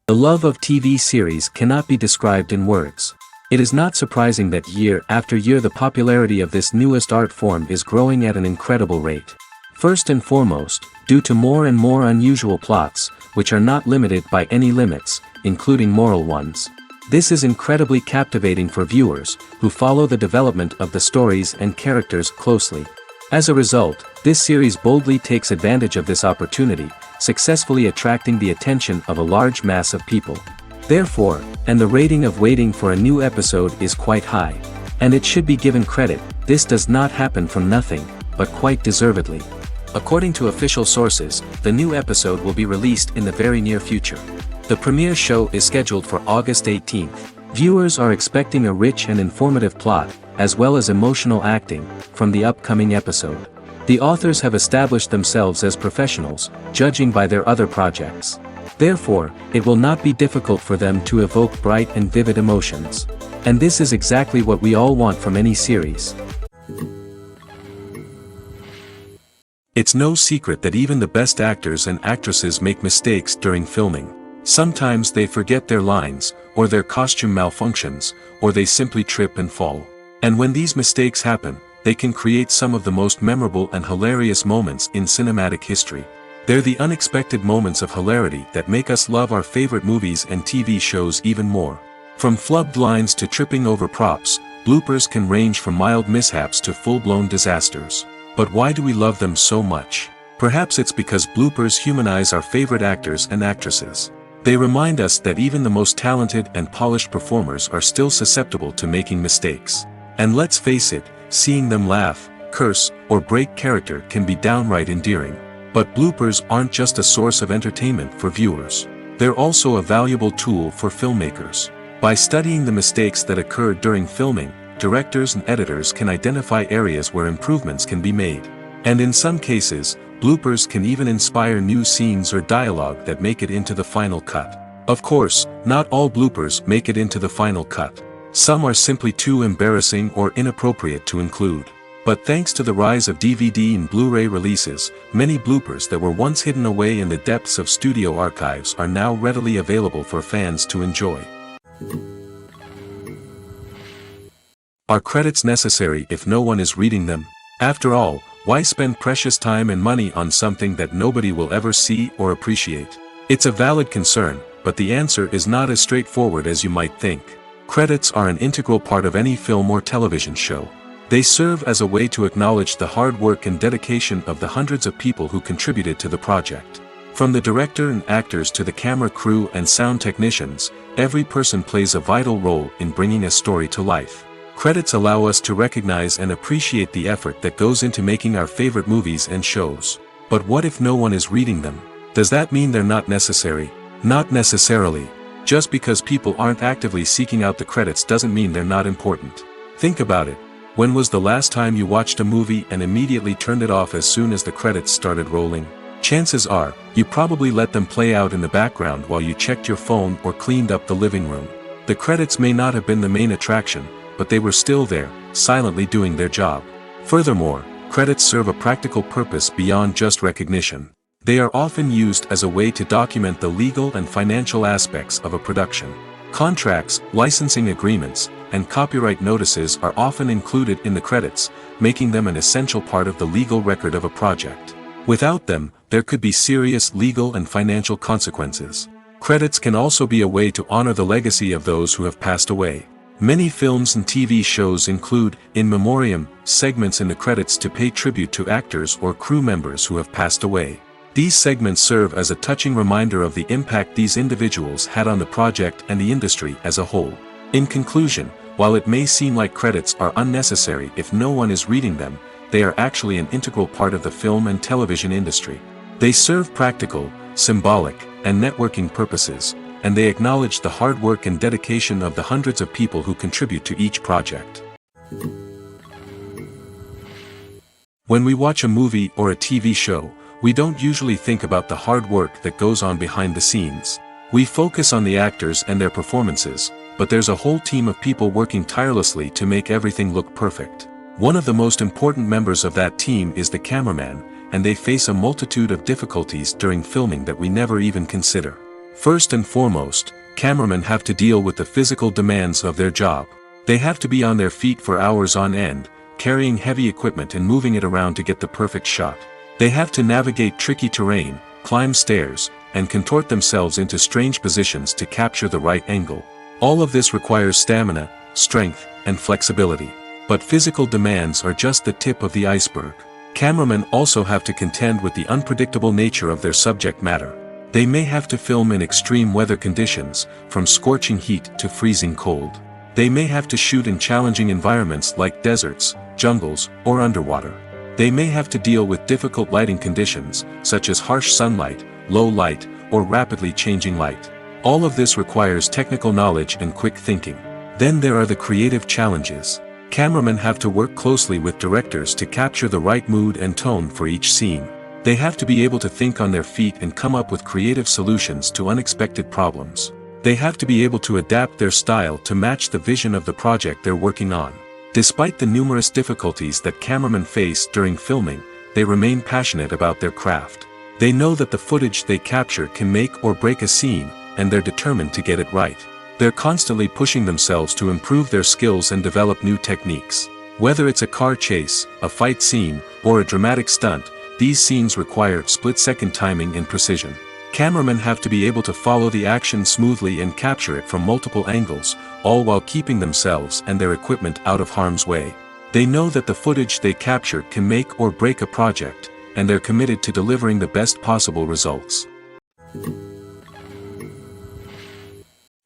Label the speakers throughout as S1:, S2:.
S1: The love of TV series cannot be described in words. It is not surprising that year after year the popularity of this newest art form is growing at an incredible rate. First and foremost, due to more and more unusual plots, which are not limited by any limits, including moral ones. This is incredibly captivating for viewers, who follow the development of the stories and characters closely. As a result, this series boldly takes advantage of this opportunity, successfully attracting the attention of a large mass of people. Therefore, and the rating of waiting for a new episode is quite high. And it should be given credit, this does not happen from nothing, but quite deservedly. According to official sources, the new episode will be released in the very near future. The premiere show is scheduled for August 18th. Viewers are expecting a rich and informative plot, as well as emotional acting, from the upcoming episode. The authors have established themselves as professionals, judging by their other projects. Therefore, it will not be difficult for them to evoke bright and vivid emotions. And this is exactly what we all want from any series.
S2: It's no secret that even the best actors and actresses make mistakes during filming. Sometimes they forget their lines, or their costume malfunctions, or they simply trip and fall. And when these mistakes happen, they can create some of the most memorable and hilarious moments in cinematic history. They're the unexpected moments of hilarity that make us love our favorite movies and TV shows even more. From flubbed lines to tripping over props, bloopers can range from mild mishaps to full-blown disasters. But why do we love them so much? Perhaps it's because bloopers humanize our favorite actors and actresses. They remind us that even the most talented and polished performers are still susceptible to making mistakes. And let's face it, seeing them laugh, curse, or break character can be downright endearing. But bloopers aren't just a source of entertainment for viewers. They're also a valuable tool for filmmakers. By studying the mistakes that occurred during filming, directors and editors can identify areas where improvements can be made. And in some cases, bloopers can even inspire new scenes or dialogue that make it into the final cut. Of course, not all bloopers make it into the final cut. Some are simply too embarrassing or inappropriate to include. But thanks to the rise of DVD and Blu-ray releases, many bloopers that were once hidden away in the depths of studio archives are now readily available for fans to enjoy. Are credits necessary if no one is reading them? After all, why spend precious time and money on something that nobody will ever see or appreciate? It's a valid concern, but the answer is not as straightforward as you might think. Credits are an integral part of any film or television show. They serve as a way to acknowledge the hard work and dedication of the hundreds of people who contributed to the project. From the director and actors to the camera crew and sound technicians, every person plays a vital role in bringing a story to life. Credits allow us to recognize and appreciate the effort that goes into making our favorite movies and shows. But what if no one is reading them? Does that mean they're not necessary? Not necessarily. Just because people aren't actively seeking out the credits doesn't mean they're not important. Think about it. When was the last time you watched a movie and immediately turned it off as soon as the credits started rolling? Chances are, you probably let them play out in the background while you checked your phone or cleaned up the living room. The credits may not have been the main attraction, but they were still there, silently doing their job. Furthermore, credits serve a practical purpose beyond just recognition. They are often used as a way to document the legal and financial aspects of a production. Contracts, licensing agreements, and copyright notices are often included in the credits, making them an essential part of the legal record of a project. Without them, there could be serious legal and financial consequences. Credits can also be a way to honor the legacy of those who have passed away. Many films and TV shows include, in memoriam, segments in the credits to pay tribute to actors or crew members who have passed away. These segments serve as a touching reminder of the impact these individuals had on the project and the industry as a whole. In conclusion, while it may seem like credits are unnecessary if no one is reading them, they are actually an integral part of the film and television industry. They serve practical, symbolic, and networking purposes, and they acknowledge the hard work and dedication of the hundreds of people who contribute to each project. When we watch a movie or a TV show, we don't usually think about the hard work that goes on behind the scenes. We focus on the actors and their performances, but there's a whole team of people working tirelessly to make everything look perfect. One of the most important members of that team is the cameraman, and they face a multitude of difficulties during filming that we never even consider. First and foremost, cameramen have to deal with the physical demands of their job. They have to be on their feet for hours on end, carrying heavy equipment and moving it around to get the perfect shot. They have to navigate tricky terrain, climb stairs, and contort themselves into strange positions to capture the right angle. All of this requires stamina, strength, and flexibility. But physical demands are just the tip of the iceberg. Cameramen also have to contend with the unpredictable nature of their subject matter. They may have to film in extreme weather conditions, from scorching heat to freezing cold. They may have to shoot in challenging environments like deserts, jungles, or underwater. They may have to deal with difficult lighting conditions, such as harsh sunlight, low light, or rapidly changing light. All of this requires technical knowledge and quick thinking. Then there are the creative challenges. Cameramen have to work closely with directors to capture the right mood and tone for each scene. They have to be able to think on their feet and come up with creative solutions to unexpected problems. They have to be able to adapt their style to match the vision of the project they're working on. Despite the numerous difficulties that cameramen face during filming, they remain passionate about their craft. They know that the footage they capture can make or break a scene, and they're determined to get it right. They're constantly pushing themselves to improve their skills and develop new techniques. Whether it's a car chase, a fight scene, or a dramatic stunt, these scenes require split-second timing and precision. Cameramen have to be able to follow the action smoothly and capture it from multiple angles, all while keeping themselves and their equipment out of harm's way. They know that the footage they capture can make or break a project, and they're committed to delivering the best possible results.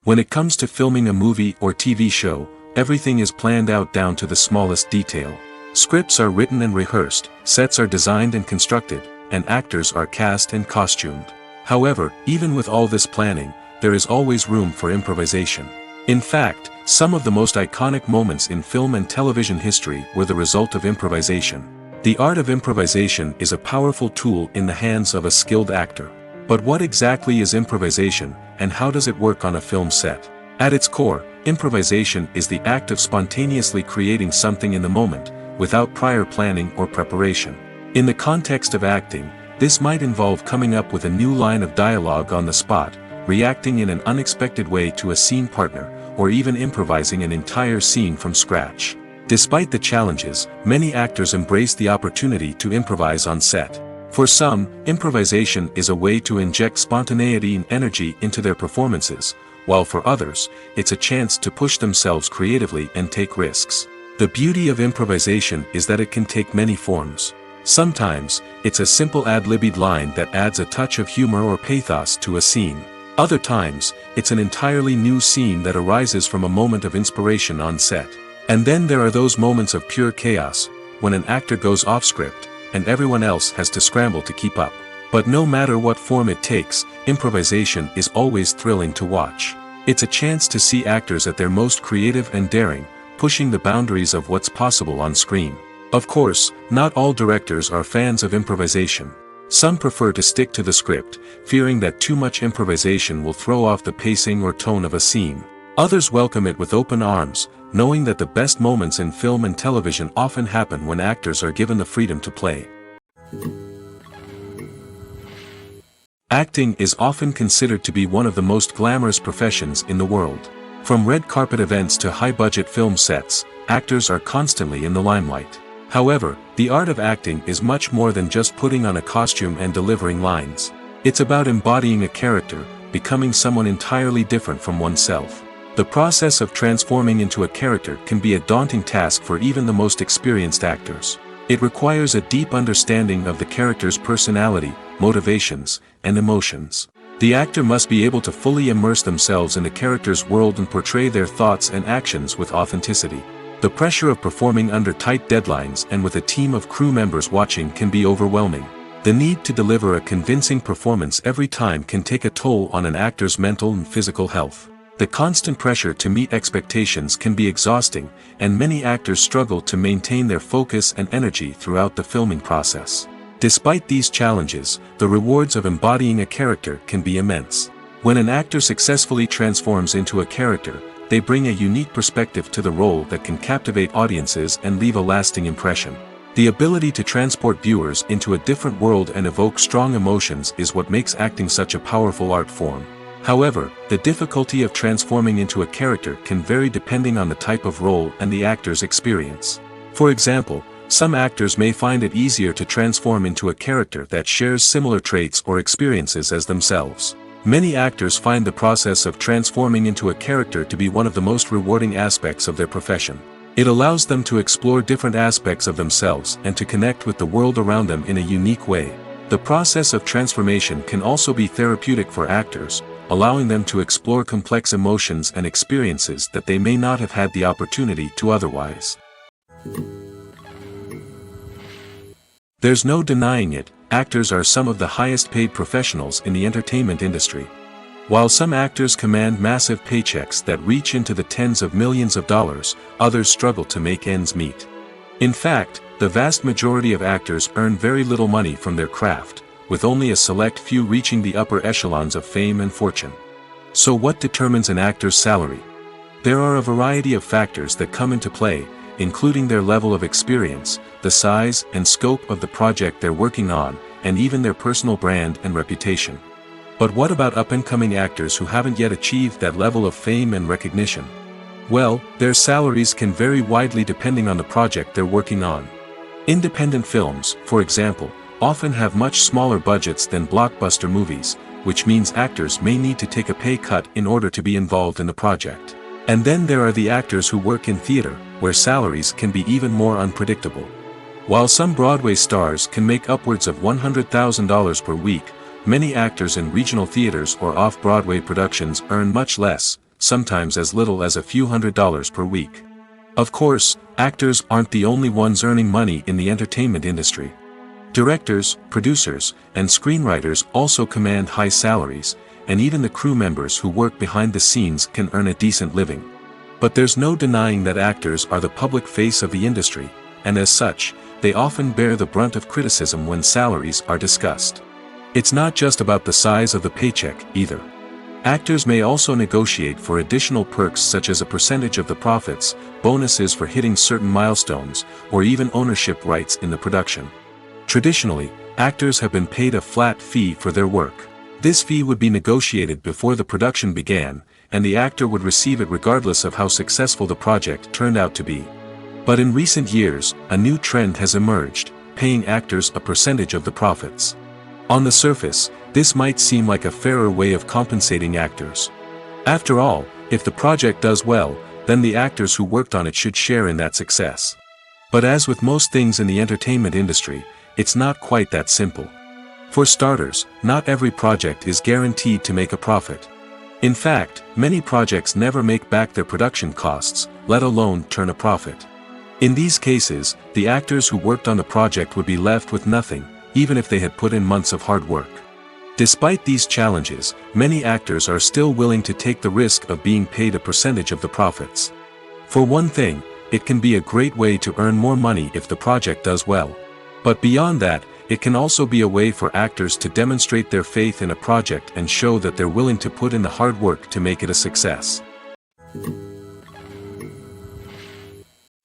S2: When it comes to filming a movie or TV show, everything is planned out down to the smallest detail. Scripts are written and rehearsed, sets are designed and constructed, and actors are cast and costumed. However, even with all this planning, there is always room for improvisation. In fact, some of the most iconic moments in film and television history were the result of improvisation. The art of improvisation is a powerful tool in the hands of a skilled actor. But what exactly is improvisation, and how does it work on a film set? At its core, improvisation is the act of spontaneously creating something in the moment, without prior planning or preparation. In the context of acting, this might involve coming up with a new line of dialogue on the spot, reacting in an unexpected way to a scene partner, or even improvising an entire scene from scratch. Despite the challenges, many actors embrace the opportunity to improvise on set. For some, improvisation is a way to inject spontaneity and energy into their performances, while for others, it's a chance to push themselves creatively and take risks. The beauty of improvisation is that it can take many forms. Sometimes, it's a simple ad-libbed line that adds a touch of humor or pathos to a scene. Other times, it's an entirely new scene that arises from a moment of inspiration on set. And then there are those moments of pure chaos, when an actor goes off script, and everyone else has to scramble to keep up. But no matter what form it takes, improvisation is always thrilling to watch. It's a chance to see actors at their most creative and daring, pushing the boundaries of what's possible on screen. Of course, not all directors are fans of improvisation. Some prefer to stick to the script, fearing that too much improvisation will throw off the pacing or tone of a scene. Others welcome it with open arms, knowing that the best moments in film and television often happen when actors are given the freedom to play. Acting is often considered to be one of the most glamorous professions in the world. From red carpet events to high-budget film sets, actors are constantly in the limelight. However, the art of acting is much more than just putting on a costume and delivering lines. It's about embodying a character, becoming someone entirely different from oneself. The process of transforming into a character can be a daunting task for even the most experienced actors. It requires a deep understanding of the character's personality, motivations, and emotions. The actor must be able to fully immerse themselves in the character's world and portray their thoughts and actions with authenticity. The pressure of performing under tight deadlines and with a team of crew members watching can be overwhelming. The need to deliver a convincing performance every time can take a toll on an actor's mental and physical health. The constant pressure to meet expectations can be exhausting, and many actors struggle to maintain their focus and energy throughout the filming process. Despite these challenges, the rewards of embodying a character can be immense. When an actor successfully transforms into a character, they bring a unique perspective to the role that can captivate audiences and leave a lasting impression. The ability to transport viewers into a different world and evoke strong emotions is what makes acting such a powerful art form. However, the difficulty of transforming into a character can vary depending on the type of role and the actor's experience. For example, some actors may find it easier to transform into a character that shares similar traits or experiences as themselves. Many actors find the process of transforming into a character to be one of the most rewarding aspects of their profession. It allows them to explore different aspects of themselves and to connect with the world around them in a unique way. The process of transformation can also be therapeutic for actors, allowing them to explore complex emotions and experiences that they may not have had the opportunity to otherwise. There's no denying it, actors are some of the highest paid professionals in the entertainment industry. While some actors command massive paychecks that reach into the tens of millions of dollars, others struggle to make ends meet. In fact, the vast majority of actors earn very little money from their craft, with only a select few reaching the upper echelons of fame and fortune. So what determines an actor's salary? There are a variety of factors that come into play, including their level of experience, the size and scope of the project they're working on, and even their personal brand and reputation. But what about up-and-coming actors who haven't yet achieved that level of fame and recognition? Well, their salaries can vary widely depending on the project they're working on. Independent films, for example, often have much smaller budgets than blockbuster movies, which means actors may need to take a pay cut in order to be involved in the project. And then there are the actors who work in theater, where salaries can be even more unpredictable. While some Broadway stars can make upwards of $100,000 per week, many actors in regional theaters or off-Broadway productions earn much less, sometimes as little as a few $100s per week. Of course, actors aren't the only ones earning money in the entertainment industry. Directors, producers, and screenwriters also command high salaries, and even the crew members who work behind the scenes can earn a decent living. But there's no denying that actors are the public face of the industry, and as such, they often bear the brunt of criticism when salaries are discussed. It's not just about the size of the paycheck, either. Actors may also negotiate for additional perks such as a percentage of the profits, bonuses for hitting certain milestones, or even ownership rights in the production. Traditionally, actors have been paid a flat fee for their work. This fee would be negotiated before the production began, and the actor would receive it regardless of how successful the project turned out to be. But in recent years, a new trend has emerged, paying actors a percentage of the profits. On the surface, this might seem like a fairer way of compensating actors. After all, if the project does well, then the actors who worked on it should share in that success. But as with most things in the entertainment industry, it's not quite that simple. For starters, not every project is guaranteed to make a profit. In fact, many projects never make back their production costs, let alone turn a profit. In these cases, the actors who worked on the project would be left with nothing, even if they had put in months of hard work. Despite these challenges, many actors are still willing to take the risk of being paid a percentage of the profits. For one thing, it can be a great way to earn more money if the project does well. But beyond that, it can also be a way for actors to demonstrate their faith in a project and show that they're willing to put in the hard work to make it a success.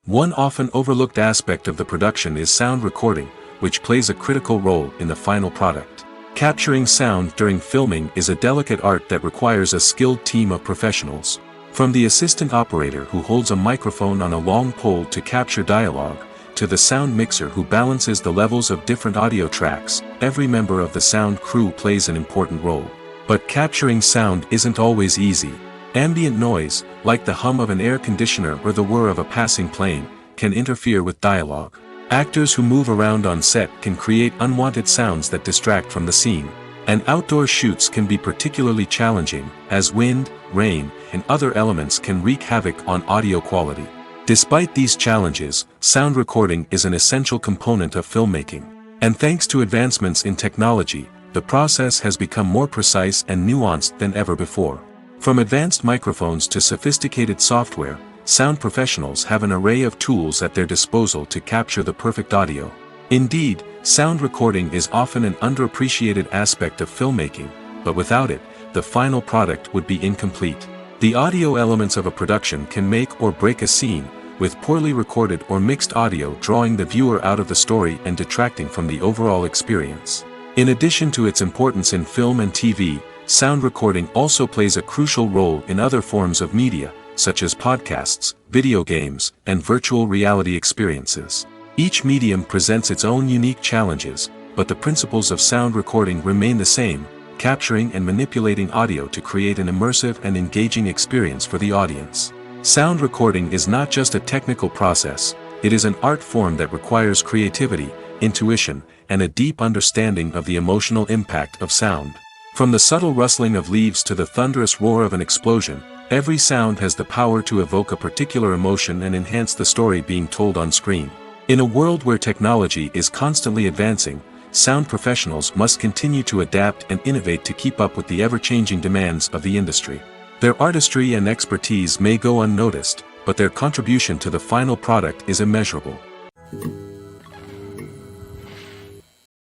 S2: One often overlooked aspect of the production is sound recording, which plays a critical role in the final product. Capturing sound during filming is a delicate art that requires a skilled team of professionals. From the assistant operator who holds a microphone on a long pole to capture dialogue, to the sound mixer who balances the levels of different audio tracks, every member of the sound crew plays an important role. But capturing sound isn't always easy. Ambient noise, like the hum of an air conditioner or the whir of a passing plane, can interfere with dialogue. Actors who move around on set can create unwanted sounds that distract from the scene. And outdoor shoots can be particularly challenging, as wind, rain, and other elements can wreak havoc on audio quality. Despite these challenges, sound recording is an essential component of filmmaking. And thanks to advancements in technology, the process has become more precise and nuanced than ever before. From advanced microphones to sophisticated software, sound professionals have an array of tools at their disposal to capture the perfect audio. Indeed, sound recording is often an underappreciated aspect of filmmaking, but without it, the final product would be incomplete. The audio elements of a production can make or break a scene, with poorly recorded or mixed audio drawing the viewer out of the story and detracting from the overall experience. In addition to its importance in film and TV, sound recording also plays a crucial role in other forms of media, such as podcasts, video games, and virtual reality experiences. Each medium presents its own unique challenges, but the principles of sound recording remain the same, capturing and manipulating audio to create an immersive and engaging experience for the audience. Sound recording is not just a technical process, it is an art form that requires creativity, intuition, and a deep understanding of the emotional impact of sound. From the subtle rustling of leaves to the thunderous roar of an explosion, every sound has the power to evoke a particular emotion and enhance the story being told on screen. In a world where technology is constantly advancing, sound professionals must continue to adapt and innovate to keep up with the ever-changing demands of the industry. Their artistry and expertise may go unnoticed, but their contribution to the final product is immeasurable.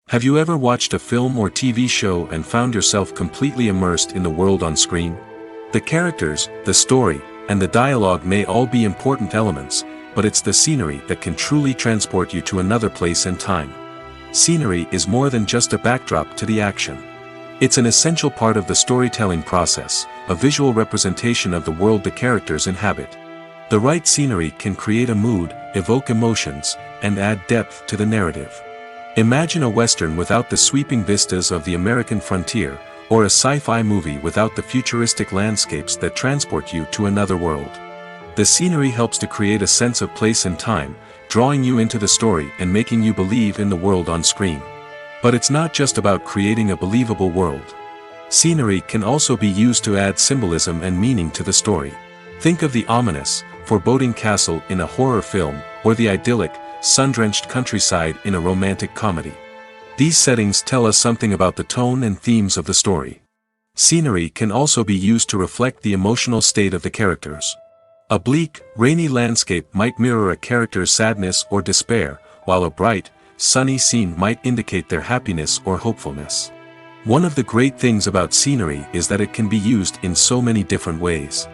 S2: Have you ever watched a film or TV show and found yourself completely immersed in the world on screen? The characters, the story, and the dialogue may all be important elements, but it's the scenery that can truly transport you to another place and time. Scenery is more than just a backdrop to the action. It's an essential part of the storytelling process, a visual representation of the world the characters inhabit. The right scenery can create a mood, evoke emotions, and add depth to the narrative. Imagine a Western without the sweeping vistas of the American frontier, or a sci-fi movie without the futuristic landscapes that transport you to another world. The scenery helps to create a sense of place and time, drawing you into the story and making you believe in the world on screen. But it's not just about creating a believable world. Scenery can also be used to add symbolism and meaning to the story. Think of the ominous, foreboding castle in a horror film, or the idyllic, sun-drenched countryside in a romantic comedy. These settings tell us something about the tone and themes of the story. Scenery can also be used to reflect the emotional state of the characters. A bleak, rainy landscape might mirror a character's sadness or despair, while a bright, sunny scene might indicate their happiness or hopefulness. One of the great things about scenery is that it can be used in so many different ways.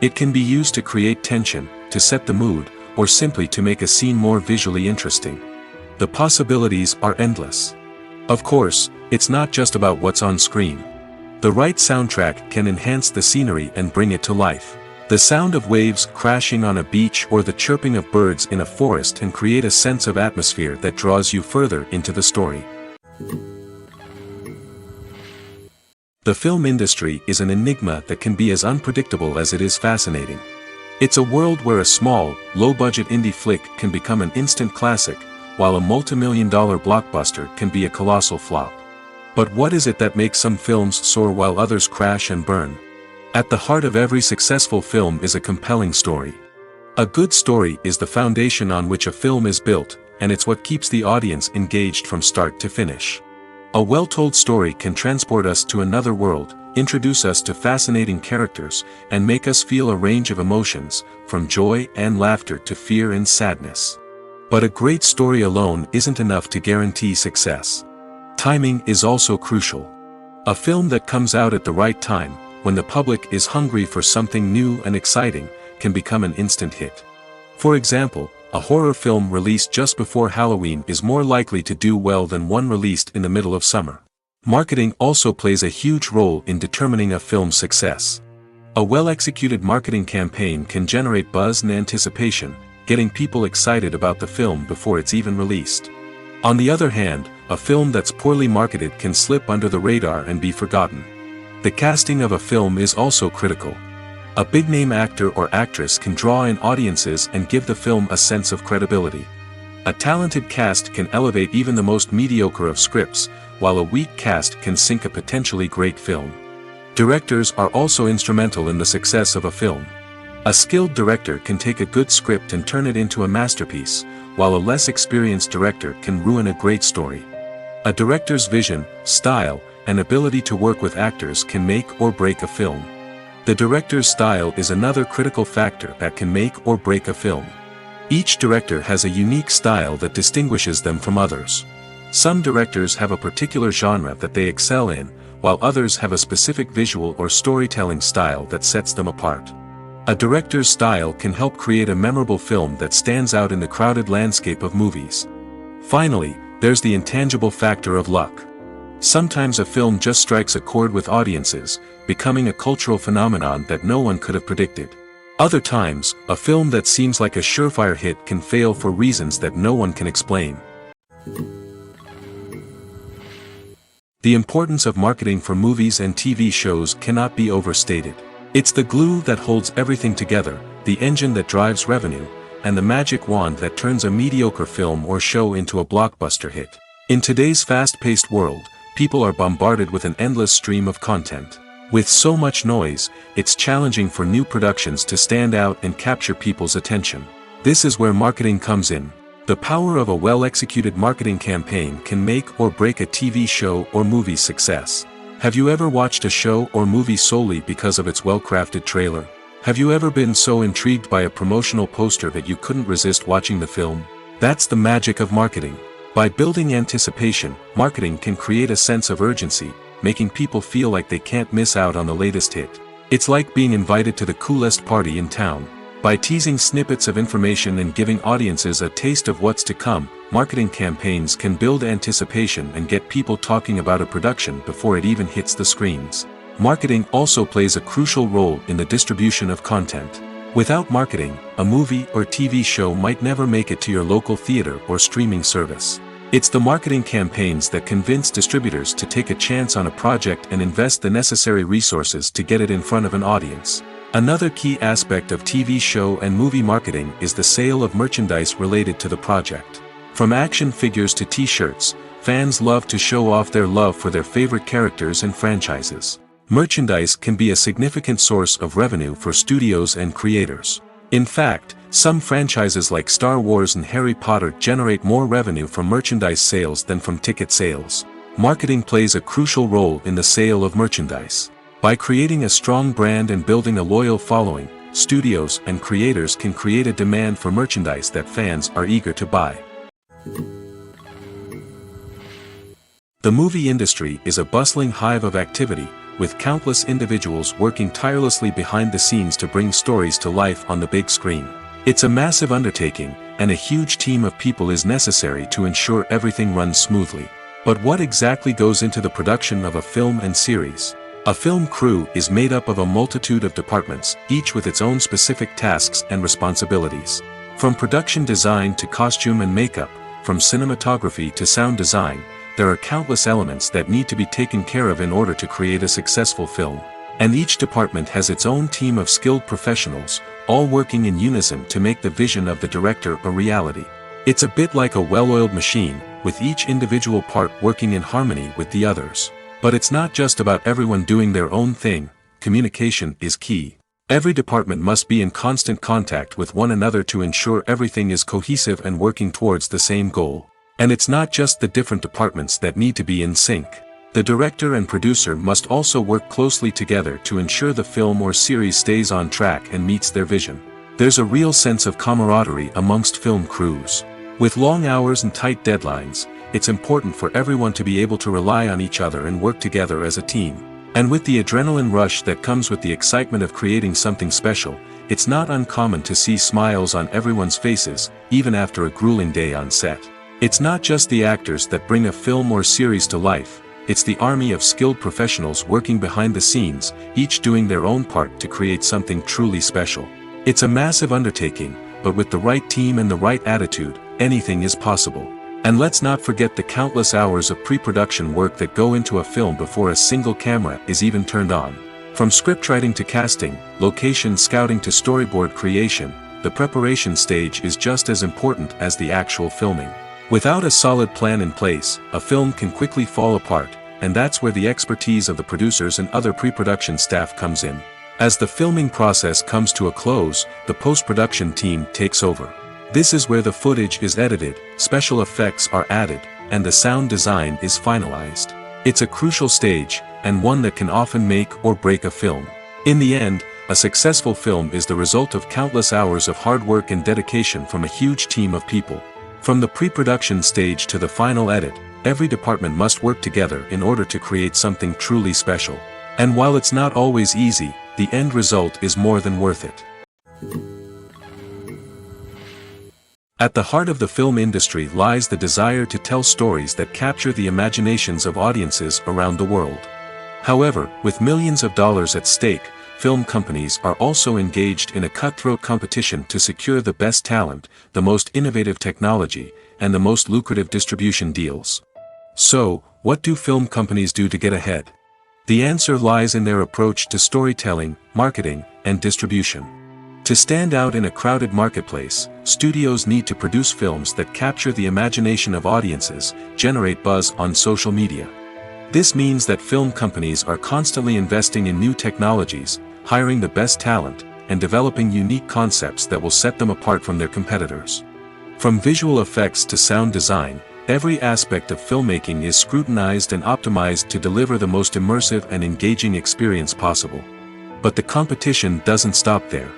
S2: It can be used to create tension, to set the mood, or simply to make a scene more visually interesting. The possibilities are endless. Of course, it's not just about what's on screen. The right soundtrack can enhance the scenery and bring it to life. The sound of waves crashing on a beach or the chirping of birds in a forest can create a sense of atmosphere that draws you further into the story. The film industry is an enigma that can be as unpredictable as it is fascinating. It's a world where a small, low-budget indie flick can become an instant classic, while a multi-million-dollar blockbuster can be a colossal flop. But what is it that makes some films soar while others crash and burn? At the heart of every successful film is a compelling story. A good story is the foundation on which a film is built, and it's what keeps the audience engaged from start to finish. A well-told story can transport us to another world, introduce us to fascinating characters, and make us feel a range of emotions, from joy and laughter to fear and sadness. But a great story alone isn't enough to guarantee success. Timing is also crucial. A film that comes out at the right time, when the public is hungry for something new and exciting, can become an instant hit. For example, a horror film released just before Halloween is more likely to do well than one released in the middle of summer. Marketing also plays a huge role in determining a film's success. A well-executed marketing campaign can generate buzz and anticipation, getting people excited about the film before it's even released. On the other hand, a film that's poorly marketed can slip under the radar and be forgotten. The casting of a film is also critical. A big-name actor or actress can draw in audiences and give the film a sense of credibility. A talented cast can elevate even the most mediocre of scripts, while a weak cast can sink a potentially great film. Directors are also instrumental in the success of a film. A skilled director can take a good script and turn it into a masterpiece, while a less experienced director can ruin a great story. A director's vision, style, and ability to work with actors can make or break a film. The director's style is another critical factor that can make or break a film. Each director has a unique style that distinguishes them from others. Some directors have a particular genre that they excel in, while others have a specific visual or storytelling style that sets them apart. A director's style can help create a memorable film that stands out in the crowded landscape of movies. Finally, there's the intangible factor of luck. Sometimes a film just strikes a chord with audiences, becoming a cultural phenomenon that no one could have predicted. Other times, a film that seems like a surefire hit can fail for reasons that no one can explain. The importance of marketing for movies and TV shows cannot be overstated. It's the glue that holds everything together, the engine that drives revenue, and the magic wand that turns a mediocre film or show into a blockbuster hit. In today's fast-paced world, people are bombarded with an endless stream of content. With so much noise, it's challenging for new productions to stand out and capture people's attention. This is where marketing comes in. The power of a well-executed marketing campaign can make or break a TV show or movie's success. Have you ever watched a show or movie solely because of its well-crafted trailer? Have you ever been so intrigued by a promotional poster that you couldn't resist watching the film? That's the magic of marketing. By building anticipation, marketing can create a sense of urgency, making people feel like they can't miss out on the latest hit. It's like being invited to the coolest party in town. By teasing snippets of information and giving audiences a taste of what's to come, marketing campaigns can build anticipation and get people talking about a production before it even hits the screens. Marketing also plays a crucial role in the distribution of content. Without marketing, a movie or TV show might never make it to your local theater or streaming service. It's the marketing campaigns that convince distributors to take a chance on a project and invest the necessary resources to get it in front of an audience. Another key aspect of TV show and movie marketing is the sale of merchandise related to the project. From action figures to t-shirts, fans love to show off their love for their favorite characters and franchises. Merchandise can be a significant source of revenue for studios and creators. In fact, some franchises like Star Wars and Harry Potter generate more revenue from merchandise sales than from ticket sales. Marketing plays a crucial role in the sale of merchandise. By creating a strong brand and building a loyal following, studios and creators can create a demand for merchandise that fans are eager to buy. The movie industry is a bustling hive of activity, with countless individuals working tirelessly behind the scenes to bring stories to life on the big screen. It's a massive undertaking, and a huge team of people is necessary to ensure everything runs smoothly. But what exactly goes into the production of a film and series? A film crew is made up of a multitude of departments, each with its own specific tasks and responsibilities. From production design to costume and makeup, from cinematography to sound design, there are countless elements that need to be taken care of in order to create a successful film. And each department has its own team of skilled professionals, all working in unison to make the vision of the director a reality. It's a bit like a well-oiled machine, with each individual part working in harmony with the others. But it's not just about everyone doing their own thing. Communication is key. Every department must be in constant contact with one another to ensure everything is cohesive and working towards the same goal. And it's not just the different departments that need to be in sync. The director and producer must also work closely together to ensure the film or series stays on track and meets their vision. There's a real sense of camaraderie amongst film crews. With long hours and tight deadlines, it's important for everyone to be able to rely on each other and work together as a team. And with the adrenaline rush that comes with the excitement of creating something special, it's not uncommon to see smiles on everyone's faces, even after a grueling day on set. It's not just the actors that bring a film or series to life, it's the army of skilled professionals working behind the scenes, each doing their own part to create something truly special. It's a massive undertaking, but with the right team and the right attitude, anything is possible. And let's not forget the countless hours of pre-production work that go into a film before a single camera is even turned on. From scriptwriting to casting, location scouting to storyboard creation, the preparation stage is just as important as the actual filming. Without a solid plan in place, a film can quickly fall apart, and that's where the expertise of the producers and other pre-production staff comes in. As the filming process comes to a close, the post-production team takes over. This is where the footage is edited, special effects are added, and the sound design is finalized. It's a crucial stage, and one that can often make or break a film. In the end, a successful film is the result of countless hours of hard work and dedication from a huge team of people. From the pre-production stage to the final edit, every department must work together in order to create something truly special. And while it's not always easy, the end result is more than worth it. At the heart of the film industry lies the desire to tell stories that capture the imaginations of audiences around the world. However, with millions of dollars at stake, film companies are also engaged in a cutthroat competition to secure the best talent, the most innovative technology, and the most lucrative distribution deals. So, what do film companies do to get ahead? The answer lies in their approach to storytelling, marketing, and distribution. To stand out in a crowded marketplace, studios need to produce films that capture the imagination of audiences, generate buzz on social media. This means that film companies are constantly investing in new technologies, hiring the best talent, and developing unique concepts that will set them apart from their competitors. From visual effects to sound design, every aspect of filmmaking is scrutinized and optimized to deliver the most immersive and engaging experience possible. But the competition doesn't stop there.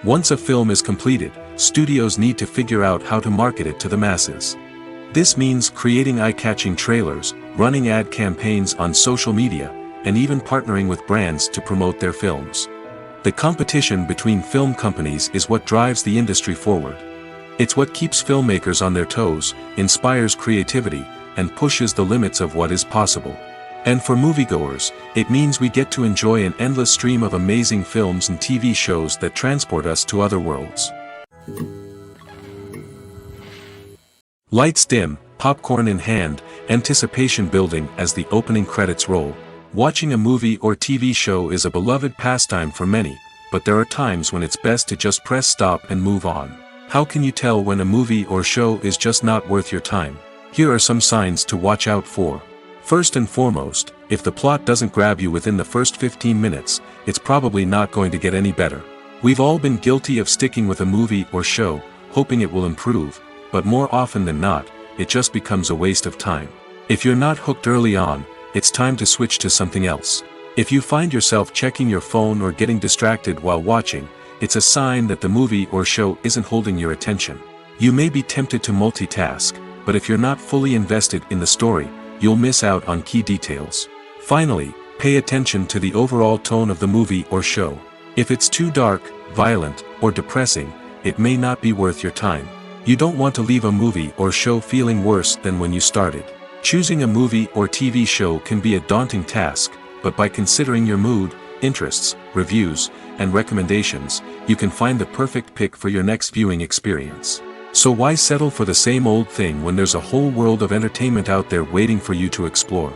S2: Once a film is completed, studios need to figure out how to market it to the masses. This means creating eye-catching trailers, running ad campaigns on social media, and even partnering with brands to promote their films. The competition between film companies is what drives the industry forward. It's what keeps filmmakers on their toes, inspires creativity, and pushes the limits of what is possible. And for moviegoers, it means we get to enjoy an endless stream of amazing films and TV shows that transport us to other worlds. Lights dim, popcorn in hand, anticipation building as the opening credits roll. Watching a movie or TV show is a beloved pastime for many, but there are times when it's best to just press stop and move on. How can you tell when a movie or show is just not worth your time? Here are some signs to watch out for. First and foremost, if the plot doesn't grab you within the first 15 minutes, it's probably not going to get any better. We've all been guilty of sticking with a movie or show, hoping it will improve, but more often than not, it just becomes a waste of time. If you're not hooked early on, it's time to switch to something else. If you find yourself checking your phone or getting distracted while watching, it's a sign that the movie or show isn't holding your attention. You may be tempted to multitask, but if you're not fully invested in the story, you'll miss out on key details. Finally, pay attention to the overall tone of the movie or show. If it's too dark, violent, or depressing, it may not be worth your time. You don't want to leave a movie or show feeling worse than when you started. Choosing a movie or TV show can be a daunting task, but by considering your mood, interests, reviews, and recommendations, you can find the perfect pick for your next viewing experience. So why settle for the same old thing when there's a whole world of entertainment out there waiting for you to explore?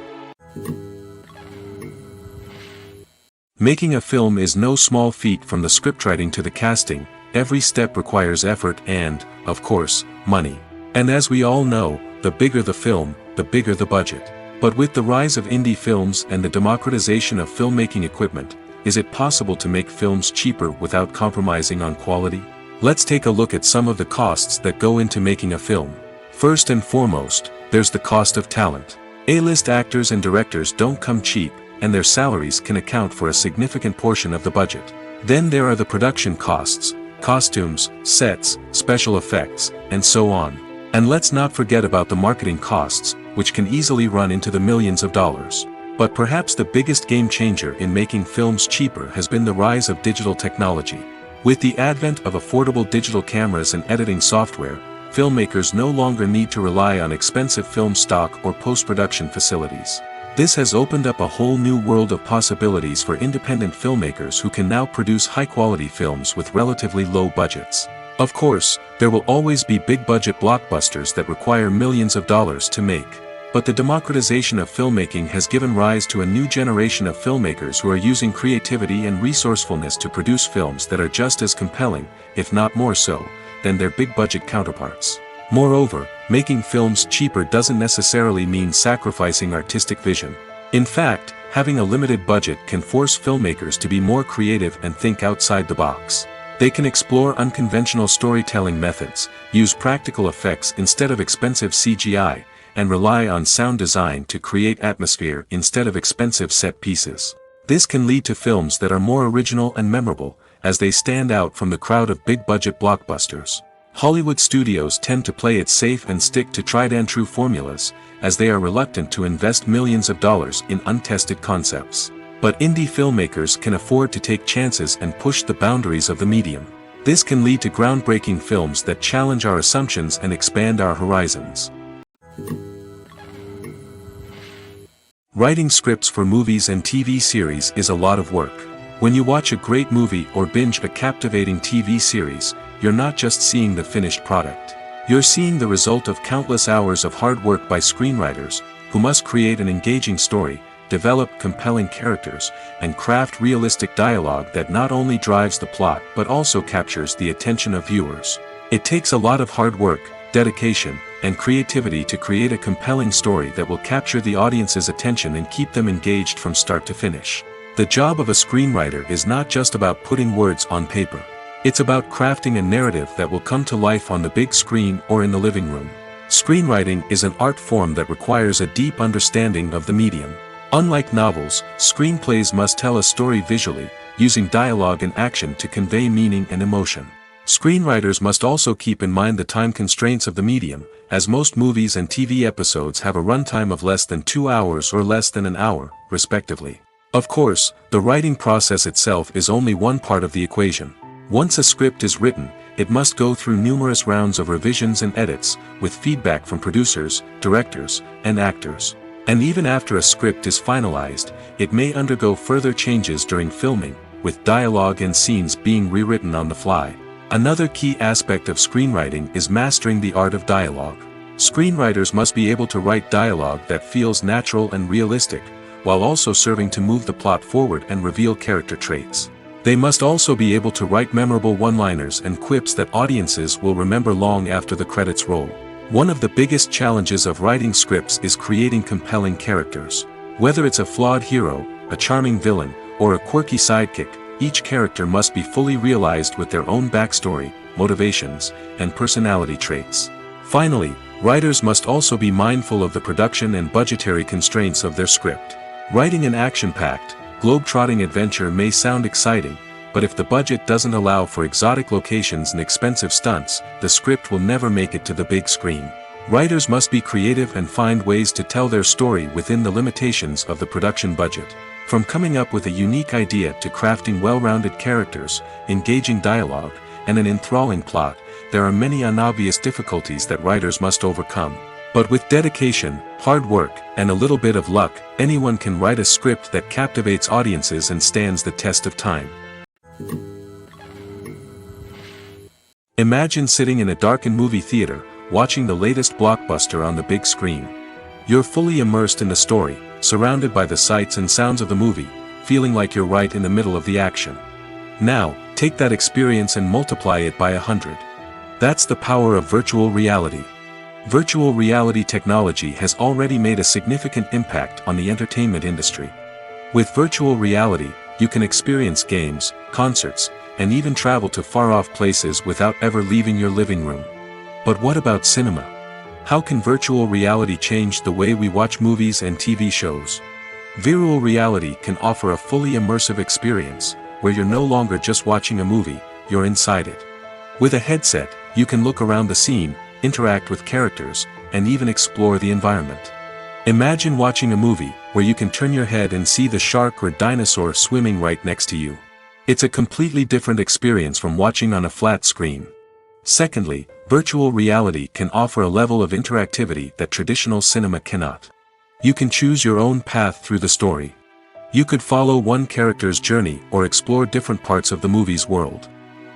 S2: Making a film is no small feat. From the scriptwriting to the casting, every step requires effort and, of course, money. And as we all know, the bigger the film, the bigger the budget. But with the rise of indie films and the democratization of filmmaking equipment, is it possible to make films cheaper without compromising on quality? Let's take a look at some of the costs that go into making a film. First and foremost, there's the cost of talent. A-list actors and directors don't come cheap, and their salaries can account for a significant portion of the budget. Then there are the production costs, costumes, sets, special effects, and so on. And let's not forget about the marketing costs, which can easily run into the millions of dollars. But perhaps the biggest game changer in making films cheaper has been the rise of digital technology. With the advent of affordable digital cameras and editing software, filmmakers no longer need to rely on expensive film stock or post-production facilities. This has opened up a whole new world of possibilities for independent filmmakers who can now produce high-quality films with relatively low budgets. Of course, there will always be big-budget blockbusters that require millions of dollars to make. But the democratization of filmmaking has given rise to a new generation of filmmakers who are using creativity and resourcefulness to produce films that are just as compelling, if not more so, than their big-budget counterparts. Moreover, making films cheaper doesn't necessarily mean sacrificing artistic vision. In fact, having a limited budget can force filmmakers to be more creative and think outside the box. They can explore unconventional storytelling methods, use practical effects instead of expensive CGI, and rely on sound design to create atmosphere instead of expensive set pieces. This can lead to films that are more original and memorable, as they stand out from the crowd of big-budget blockbusters. Hollywood studios tend to play it safe and stick to tried-and-true formulas, as they are reluctant to invest millions of dollars in untested concepts. But indie filmmakers can afford to take chances and push the boundaries of the medium. This can lead to groundbreaking films that challenge our assumptions and expand our horizons. Writing scripts for movies and TV series is a lot of work. When you watch a great movie or binge a captivating TV series, you're not just seeing the finished product. You're seeing the result of countless hours of hard work by screenwriters, who must create an engaging story, develop compelling characters, and craft realistic dialogue that not only drives the plot but also captures the attention of viewers. It takes a lot of hard work, dedication, and creativity to create a compelling story that will capture the audience's attention and keep them engaged from start to finish. The job of a screenwriter is not just about putting words on paper. It's about crafting a narrative that will come to life on the big screen or in the living room. Screenwriting is an art form that requires a deep understanding of the medium. Unlike novels, screenplays must tell a story visually, using dialogue and action to convey meaning and emotion. Screenwriters must also keep in mind the time constraints of the medium, as most movies and TV episodes have a runtime of less than 2 hours or less than an hour, respectively. Of course, the writing process itself is only one part of the equation. Once a script is written, it must go through numerous rounds of revisions and edits, with feedback from producers, directors, and actors. And even after a script is finalized, it may undergo further changes during filming, with dialogue and scenes being rewritten on the fly. Another key aspect of screenwriting is mastering the art of dialogue. Screenwriters must be able to write dialogue that feels natural and realistic, while also serving to move the plot forward and reveal character traits. They must also be able to write memorable one-liners and quips that audiences will remember long after the credits roll. One of the biggest challenges of writing scripts is creating compelling characters. Whether it's a flawed hero, a charming villain, or a quirky sidekick, each character must be fully realized with their own backstory, motivations, and personality traits. Finally, writers must also be mindful of the production and budgetary constraints of their script. Writing an action-packed, globe-trotting adventure may sound exciting, but if the budget doesn't allow for exotic locations and expensive stunts, the script will never make it to the big screen. Writers must be creative and find ways to tell their story within the limitations of the production budget. From coming up with a unique idea to crafting well-rounded characters, engaging dialogue, and an enthralling plot, there are many unobvious difficulties that writers must overcome. But with dedication, hard work, and a little bit of luck, anyone can write a script that captivates audiences and stands the test of time. Imagine sitting in a darkened movie theater, watching the latest blockbuster on the big screen. You're fully immersed in the story, surrounded by the sights and sounds of the movie, feeling like you're right in the middle of the action. Now, take that experience and multiply it by 100. That's the power of virtual reality. Virtual reality technology has already made a significant impact on the entertainment industry. With virtual reality, you can experience games, concerts, and even travel to far-off places without ever leaving your living room. But what about cinema? How can virtual reality change the way we watch movies and TV shows? Virtual reality can offer a fully immersive experience, where you're no longer just watching a movie, you're inside it. With a headset, you can look around the scene, interact with characters, and even explore the environment. Imagine watching a movie where you can turn your head and see the shark or dinosaur swimming right next to you. It's a completely different experience from watching on a flat screen. Secondly, virtual reality can offer a level of interactivity that traditional cinema cannot. You can choose your own path through the story. You could follow one character's journey or explore different parts of the movie's world.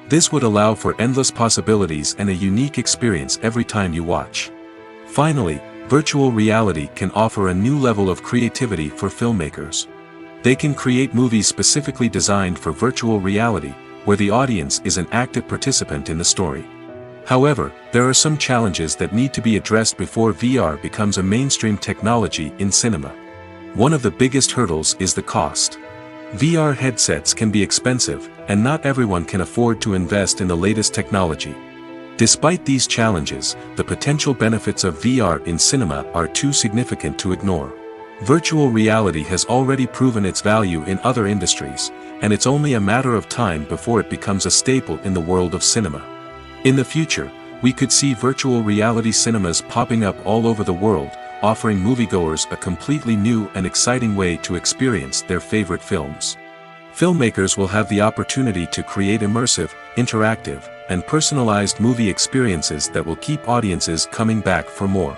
S2: This would allow for endless possibilities and a unique experience every time you watch. Finally, virtual reality can offer a new level of creativity for filmmakers. They can create movies specifically designed for virtual reality, where the audience is an active participant in the story. However, there are some challenges that need to be addressed before VR becomes a mainstream technology in cinema. One of the biggest hurdles is the cost. VR headsets can be expensive, and not everyone can afford to invest in the latest technology. Despite these challenges, the potential benefits of VR in cinema are too significant to ignore. Virtual reality has already proven its value in other industries, and it's only a matter of time before it becomes a staple in the world of cinema. In the future, we could see virtual reality cinemas popping up all over the world, offering moviegoers a completely new and exciting way to experience their favorite films. Filmmakers will have the opportunity to create immersive, interactive, and personalized movie experiences that will keep audiences coming back for more.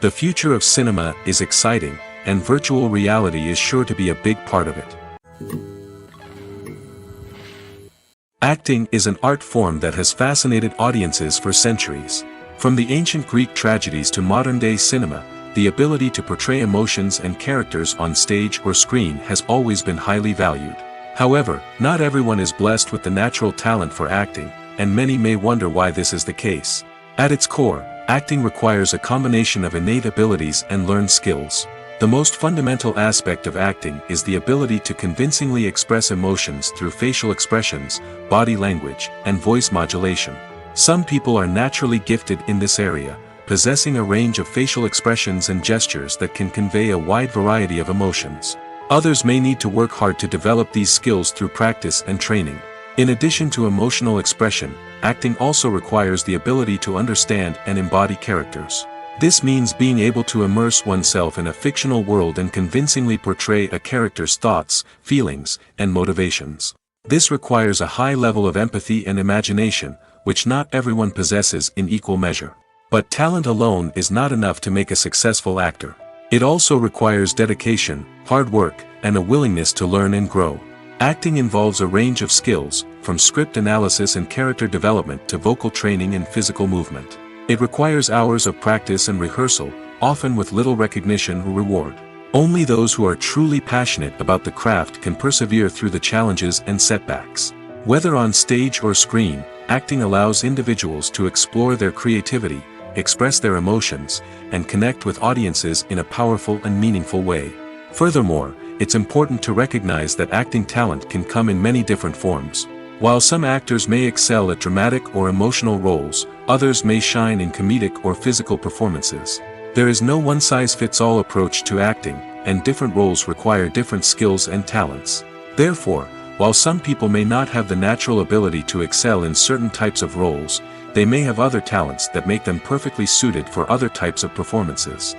S2: The future of cinema is exciting, and virtual reality is sure to be a big part of it. Acting is an art form that has fascinated audiences for centuries. From the ancient Greek tragedies to modern-day cinema, the ability to portray emotions and characters on stage or screen has always been highly valued. However, not everyone is blessed with the natural talent for acting, and many may wonder why this is the case. At its core, acting requires a combination of innate abilities and learned skills. The most fundamental aspect of acting is the ability to convincingly express emotions through facial expressions, body language, and voice modulation. Some people are naturally gifted in this area, possessing a range of facial expressions and gestures that can convey a wide variety of emotions. Others may need to work hard to develop these skills through practice and training. In addition to emotional expression, acting also requires the ability to understand and embody characters. This means being able to immerse oneself in a fictional world and convincingly portray a character's thoughts, feelings, and motivations. This requires a high level of empathy and imagination, which not everyone possesses in equal measure. But talent alone is not enough to make a successful actor. It also requires dedication, hard work, and a willingness to learn and grow. Acting involves a range of skills, from script analysis and character development to vocal training and physical movement. It requires hours of practice and rehearsal, often with little recognition or reward. Only those who are truly passionate about the craft can persevere through the challenges and setbacks. Whether on stage or screen, acting allows individuals to explore their creativity, express their emotions, and connect with audiences in a powerful and meaningful way. Furthermore, it's important to recognize that acting talent can come in many different forms. While some actors may excel at dramatic or emotional roles, others may shine in comedic or physical performances. There is no one-size-fits-all approach to acting, and different roles require different skills and talents. Therefore, while some people may not have the natural ability to excel in certain types of roles, they may have other talents that make them perfectly suited for other types of performances.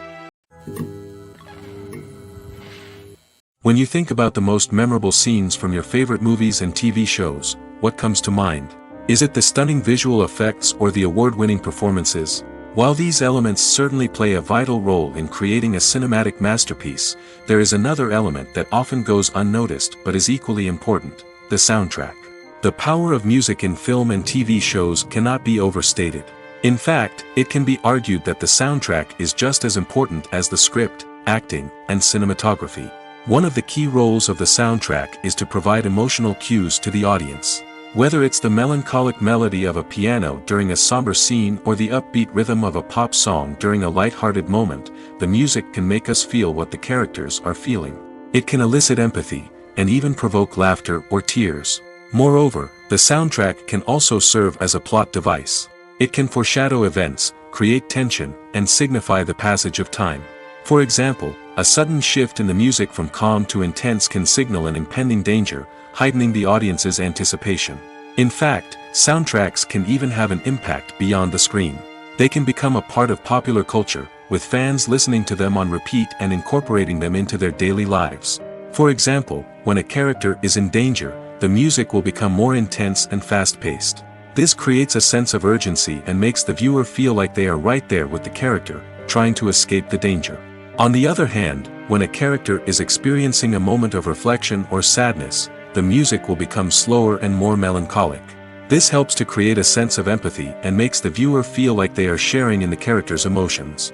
S2: When you think about the most memorable scenes from your favorite movies and TV shows, what comes to mind? Is it the stunning visual effects or the award-winning performances? While these elements certainly play a vital role in creating a cinematic masterpiece, there is another element that often goes unnoticed but is equally important: the soundtrack. The power of music in film and TV shows cannot be overstated. In fact, it can be argued that the soundtrack is just as important as the script, acting, and cinematography. One of the key roles of the soundtrack is to provide emotional cues to the audience. Whether it's the melancholic melody of a piano during a somber scene or the upbeat rhythm of a pop song during a light-hearted moment, the music can make us feel what the characters are feeling. It can elicit empathy, and even provoke laughter or tears. Moreover, the soundtrack can also serve as a plot device. It can foreshadow events, create tension, and signify the passage of time. For example, a sudden shift in the music from calm to intense can signal an impending danger, heightening the audience's anticipation. In fact, soundtracks can even have an impact beyond the screen. They can become a part of popular culture, with fans listening to them on repeat and incorporating them into their daily lives. For example, when a character is in danger, the music will become more intense and fast-paced. This creates a sense of urgency and makes the viewer feel like they are right there with the character, trying to escape the danger. On the other hand, when a character is experiencing a moment of reflection or sadness, the music will become slower and more melancholic. This helps to create a sense of empathy and makes the viewer feel like they are sharing in the character's emotions.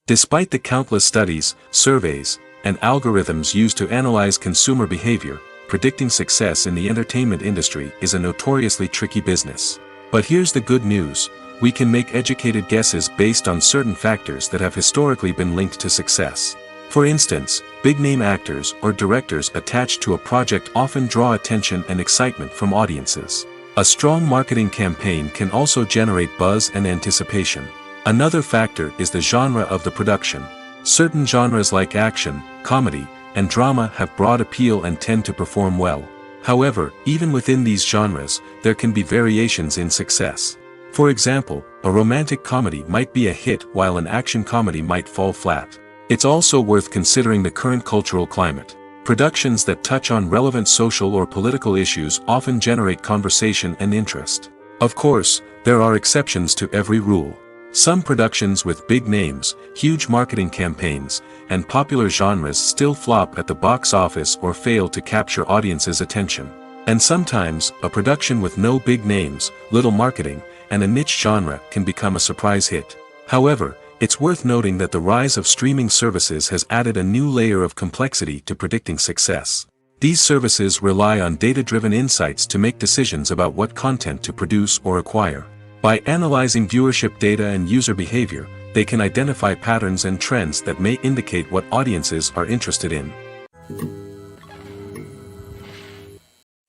S2: Despite the countless studies, surveys, and algorithms used to analyze consumer behavior, predicting success in the entertainment industry is a notoriously tricky business. But here's the good news: we can make educated guesses based on certain factors that have historically been linked to success. For instance, big-name actors or directors attached to a project often draw attention and excitement from audiences. A strong marketing campaign can also generate buzz and anticipation. Another factor is the genre of the production. Certain genres like action, comedy, and drama have broad appeal and tend to perform well. However, even within these genres, there can be variations in success. For example, a romantic comedy might be a hit while an action comedy might fall flat. It's also worth considering the current cultural climate. Productions that touch on relevant social or political issues often generate conversation and interest. Of course, there are exceptions to every rule. Some productions with big names, huge marketing campaigns, and popular genres still flop at the box office or fail to capture audiences' attention. And sometimes, a production with no big names, little marketing, and a niche genre can become a surprise hit. However, it's worth noting that the rise of streaming services has added a new layer of complexity to predicting success. These services rely on data-driven insights to make decisions about what content to produce or acquire. By analyzing viewership data and user behavior, they can identify patterns and trends that may indicate what audiences are interested in.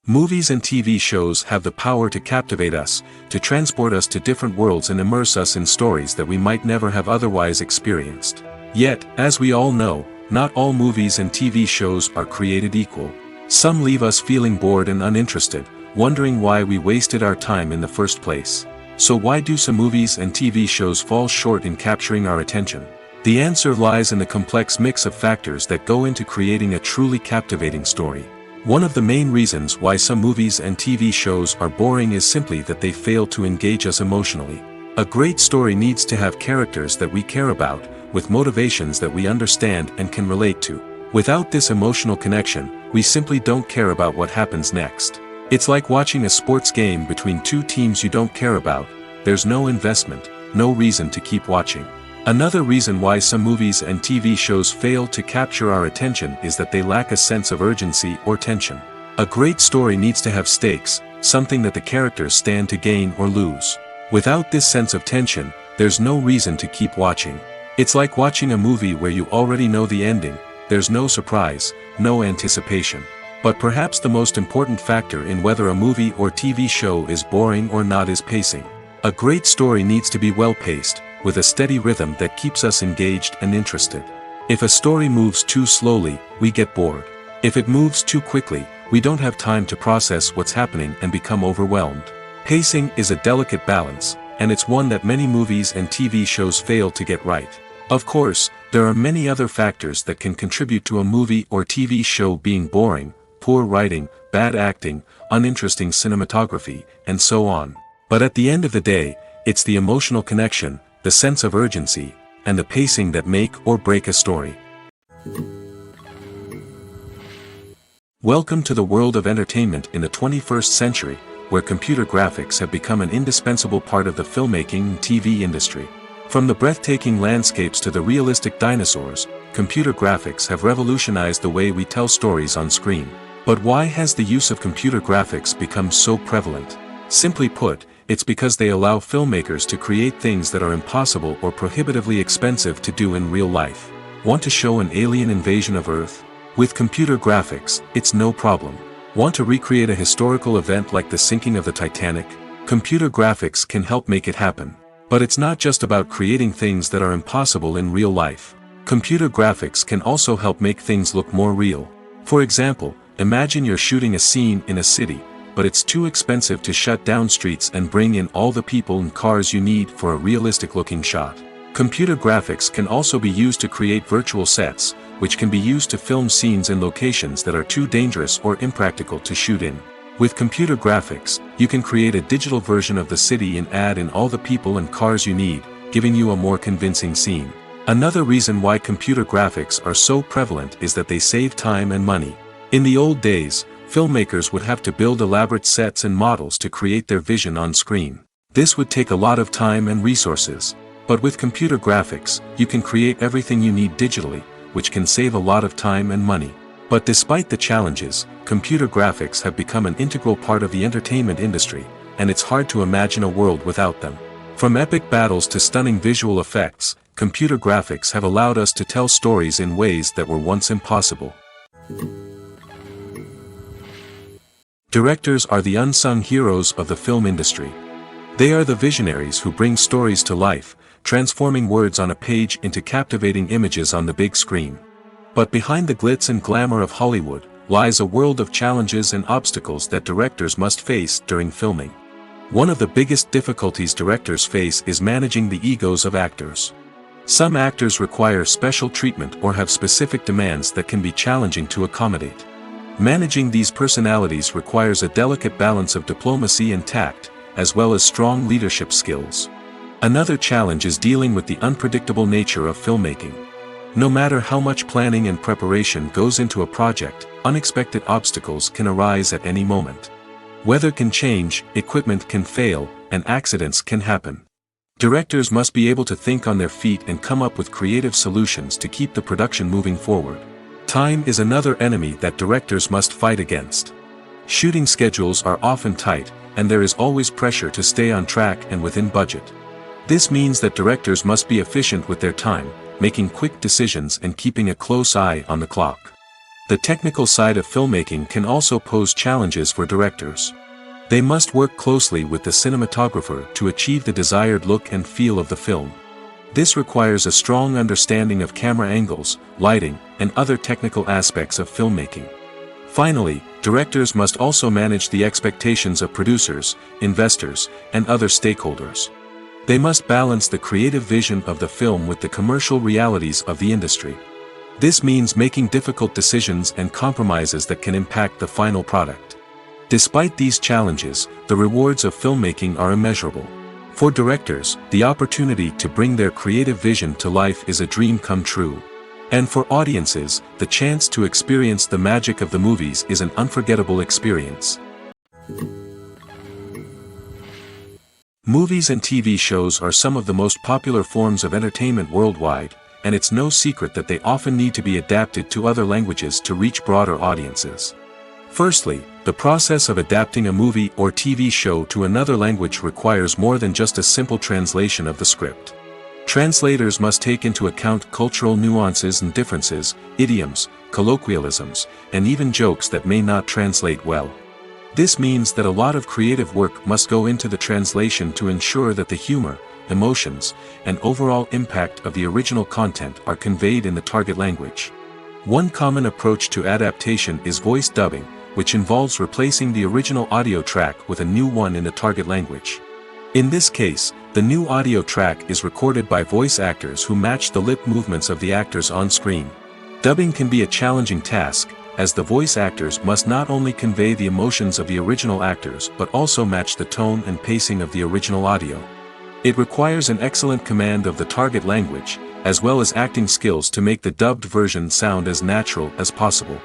S2: Movies and TV shows have the power to captivate us, to transport us to different worlds and immerse us in stories that we might never have otherwise experienced. Yet, as we all know, not all movies and TV shows are created equal. Some leave us feeling bored and uninterested, wondering why we wasted our time in the first place. So why do some movies and TV shows fall short in capturing our attention? The answer lies in the complex mix of factors that go into creating a truly captivating story. One of the main reasons why some movies and TV shows are boring is simply that they fail to engage us emotionally. A great story needs to have characters that we care about, with motivations that we understand and can relate to. Without this emotional connection, we simply don't care about what happens next. It's like watching a sports game between two teams you don't care about. There's no investment, no reason to keep watching. Another reason why some movies and TV shows fail to capture our attention is that they lack a sense of urgency or tension. A great story needs to have stakes, something that the characters stand to gain or lose. Without this sense of tension, there's no reason to keep watching. It's like watching a movie where you already know the ending. There's no surprise, no anticipation. But perhaps the most important factor in whether a movie or TV show is boring or not is pacing. A great story needs to be well-paced, with a steady rhythm that keeps us engaged and interested. If a story moves too slowly, we get bored. If it moves too quickly, we don't have time to process what's happening and become overwhelmed. Pacing is a delicate balance, and it's one that many movies and TV shows fail to get right. Of course, there are many other factors that can contribute to a movie or TV show being boring: poor writing, bad acting, uninteresting cinematography, and so on. But at the end of the day, it's the emotional connection, the sense of urgency, and the pacing that make or break a story. Welcome to the world of entertainment in the 21st century, where computer graphics have become an indispensable part of the filmmaking and TV industry. From the breathtaking landscapes to the realistic dinosaurs, computer graphics have revolutionized the way we tell stories on screen. But why has the use of computer graphics become so prevalent? Simply put, it's because they allow filmmakers to create things that are impossible or prohibitively expensive to do in real life. Want to show an alien invasion of Earth? With computer graphics, it's no problem. Want to recreate a historical event like the sinking of the Titanic? Computer graphics can help make it happen. But it's not just about creating things that are impossible in real life. Computer graphics can also help make things look more real. For example, imagine you're shooting a scene in a city, but it's too expensive to shut down streets and bring in all the people and cars you need for a realistic-looking shot. Computer graphics can also be used to create virtual sets, which can be used to film scenes in locations that are too dangerous or impractical to shoot in. With computer graphics, you can create a digital version of the city and add in all the people and cars you need, giving you a more convincing scene. Another reason why computer graphics are so prevalent is that they save time and money. In the old days, filmmakers would have to build elaborate sets and models to create their vision on screen. This would take a lot of time and resources. But with computer graphics, you can create everything you need digitally, which can save a lot of time and money. But despite the challenges, computer graphics have become an integral part of the entertainment industry, and it's hard to imagine a world without them. From epic battles to stunning visual effects, computer graphics have allowed us to tell stories in ways that were once impossible. Directors are the unsung heroes of the film industry. They are the visionaries who bring stories to life, transforming words on a page into captivating images on the big screen. But behind the glitz and glamour of Hollywood, lies a world of challenges and obstacles that directors must face during filming. One of the biggest difficulties directors face is managing the egos of actors. Some actors require special treatment or have specific demands that can be challenging to accommodate. Managing these personalities requires a delicate balance of diplomacy and tact, as well as strong leadership skills. Another challenge is dealing with the unpredictable nature of filmmaking. No matter how much planning and preparation goes into a project, unexpected obstacles can arise at any moment. Weather can change, equipment can fail, and accidents can happen. Directors must be able to think on their feet and come up with creative solutions to keep the production moving forward. Time is another enemy that directors must fight against. Shooting schedules are often tight, and there is always pressure to stay on track and within budget. This means that directors must be efficient with their time, making quick decisions and keeping a close eye on the clock. The technical side of filmmaking can also pose challenges for directors. They must work closely with the cinematographer to achieve the desired look and feel of the film. This requires a strong understanding of camera angles, lighting, and other technical aspects of filmmaking. Finally, directors must also manage the expectations of producers, investors, and other stakeholders. They must balance the creative vision of the film with the commercial realities of the industry. This means making difficult decisions and compromises that can impact the final product. Despite these challenges, the rewards of filmmaking are immeasurable. For directors, the opportunity to bring their creative vision to life is a dream come true. And for audiences, the chance to experience the magic of the movies is an unforgettable experience. Movies and TV shows are some of the most popular forms of entertainment worldwide, and it's no secret that they often need to be adapted to other languages to reach broader audiences. Firstly, the process of adapting a movie or TV show to another language requires more than just a simple translation of the script. Translators must take into account cultural nuances and differences, idioms, colloquialisms, and even jokes that may not translate well. This means that a lot of creative work must go into the translation to ensure that the humor, emotions, and overall impact of the original content are conveyed in the target language. One common approach to adaptation is voice dubbing, which involves replacing the original audio track with a new one in the target language. In this case, the new audio track is recorded by voice actors who match the lip movements of the actors on screen. Dubbing can be a challenging task, as the voice actors must not only convey the emotions of the original actors but also match the tone and pacing of the original audio. It requires an excellent command of the target language, as well as acting skills to make the dubbed version sound as natural as possible.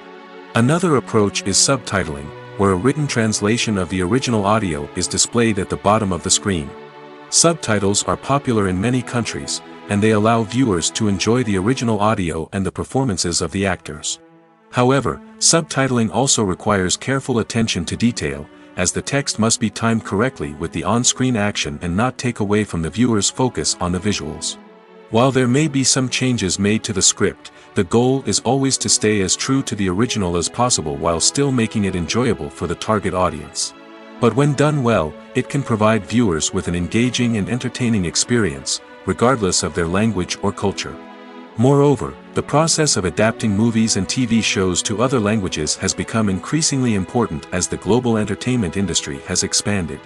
S2: Another approach is subtitling, where a written translation of the original audio is displayed at the bottom of the screen. Subtitles are popular in many countries, and they allow viewers to enjoy the original audio and the performances of the actors. However, subtitling also requires careful attention to detail, as the text must be timed correctly with the on-screen action and not take away from the viewer's focus on the visuals. While there may be some changes made to the script, the goal is always to stay as true to the original as possible while still making it enjoyable for the target audience. But when done well, it can provide viewers with an engaging and entertaining experience, regardless of their language or culture. Moreover, the process of adapting movies and TV shows to other languages has become increasingly important as the global entertainment industry has expanded.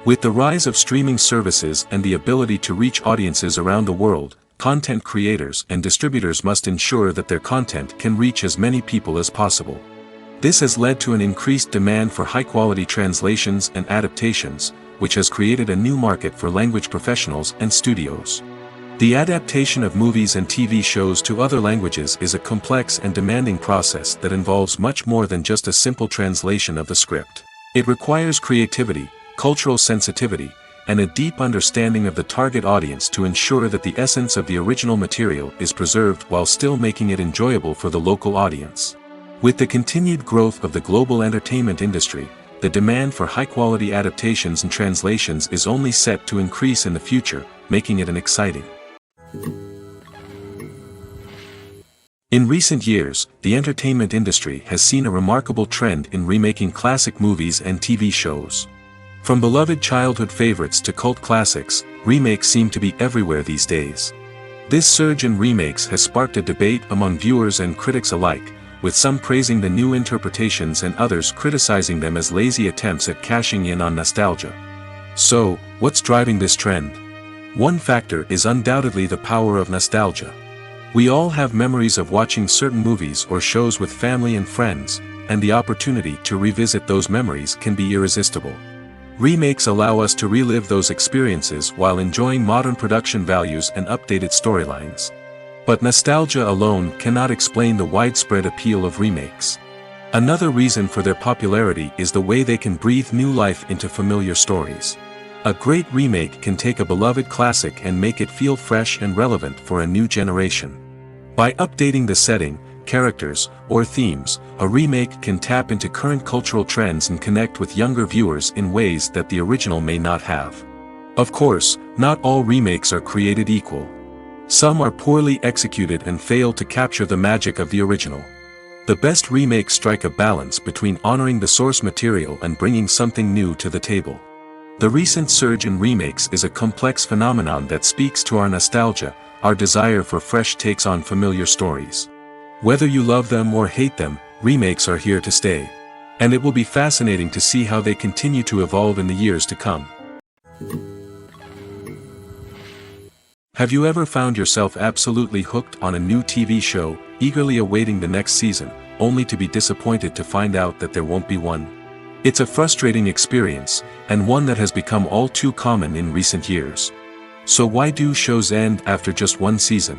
S2: With the rise of streaming services and the ability to reach audiences around the world, content creators and distributors must ensure that their content can reach as many people as possible. This has led to an increased demand for high-quality translations and adaptations, which has created a new market for language professionals and studios. The adaptation of movies and TV shows to other languages is a complex and demanding process that involves much more than just a simple translation of the script. It requires creativity, cultural sensitivity, and a deep understanding of the target audience to ensure that the essence of the original material is preserved while still making it enjoyable for the local audience. With the continued growth of the global entertainment industry, the demand for high-quality adaptations and translations is only set to increase in the future, making it an exciting. In recent years, the entertainment industry has seen a remarkable trend in remaking classic movies and TV shows. From beloved childhood favorites to cult classics, remakes seem to be everywhere these days. This surge in remakes has sparked a debate among viewers and critics alike, with some praising the new interpretations and others criticizing them as lazy attempts at cashing in on nostalgia. So, what's driving this trend? One factor is undoubtedly the power of nostalgia. We all have memories of watching certain movies or shows with family and friends, and the opportunity to revisit those memories can be irresistible. Remakes allow us to relive those experiences while enjoying modern production values and updated storylines. But nostalgia alone cannot explain the widespread appeal of remakes. Another reason for their popularity is the way they can breathe new life into familiar stories. A great remake can take a beloved classic and make it feel fresh and relevant for a new generation. By updating the setting, characters, or themes, a remake can tap into current cultural trends and connect with younger viewers in ways that the original may not have. Of course, not all remakes are created equal. Some are poorly executed and fail to capture the magic of the original. The best remakes strike a balance between honoring the source material and bringing something new to the table. The recent surge in remakes is a complex phenomenon that speaks to our nostalgia, our desire for fresh takes on familiar stories. Whether you love them or hate them, remakes are here to stay. And it will be fascinating to see how they continue to evolve in the years to come. Have you ever found yourself absolutely hooked on a new TV show, eagerly awaiting the next season, only to be disappointed to find out that there won't be one? It's a frustrating experience, and one that has become all too common in recent years. So why do shows end after just one season?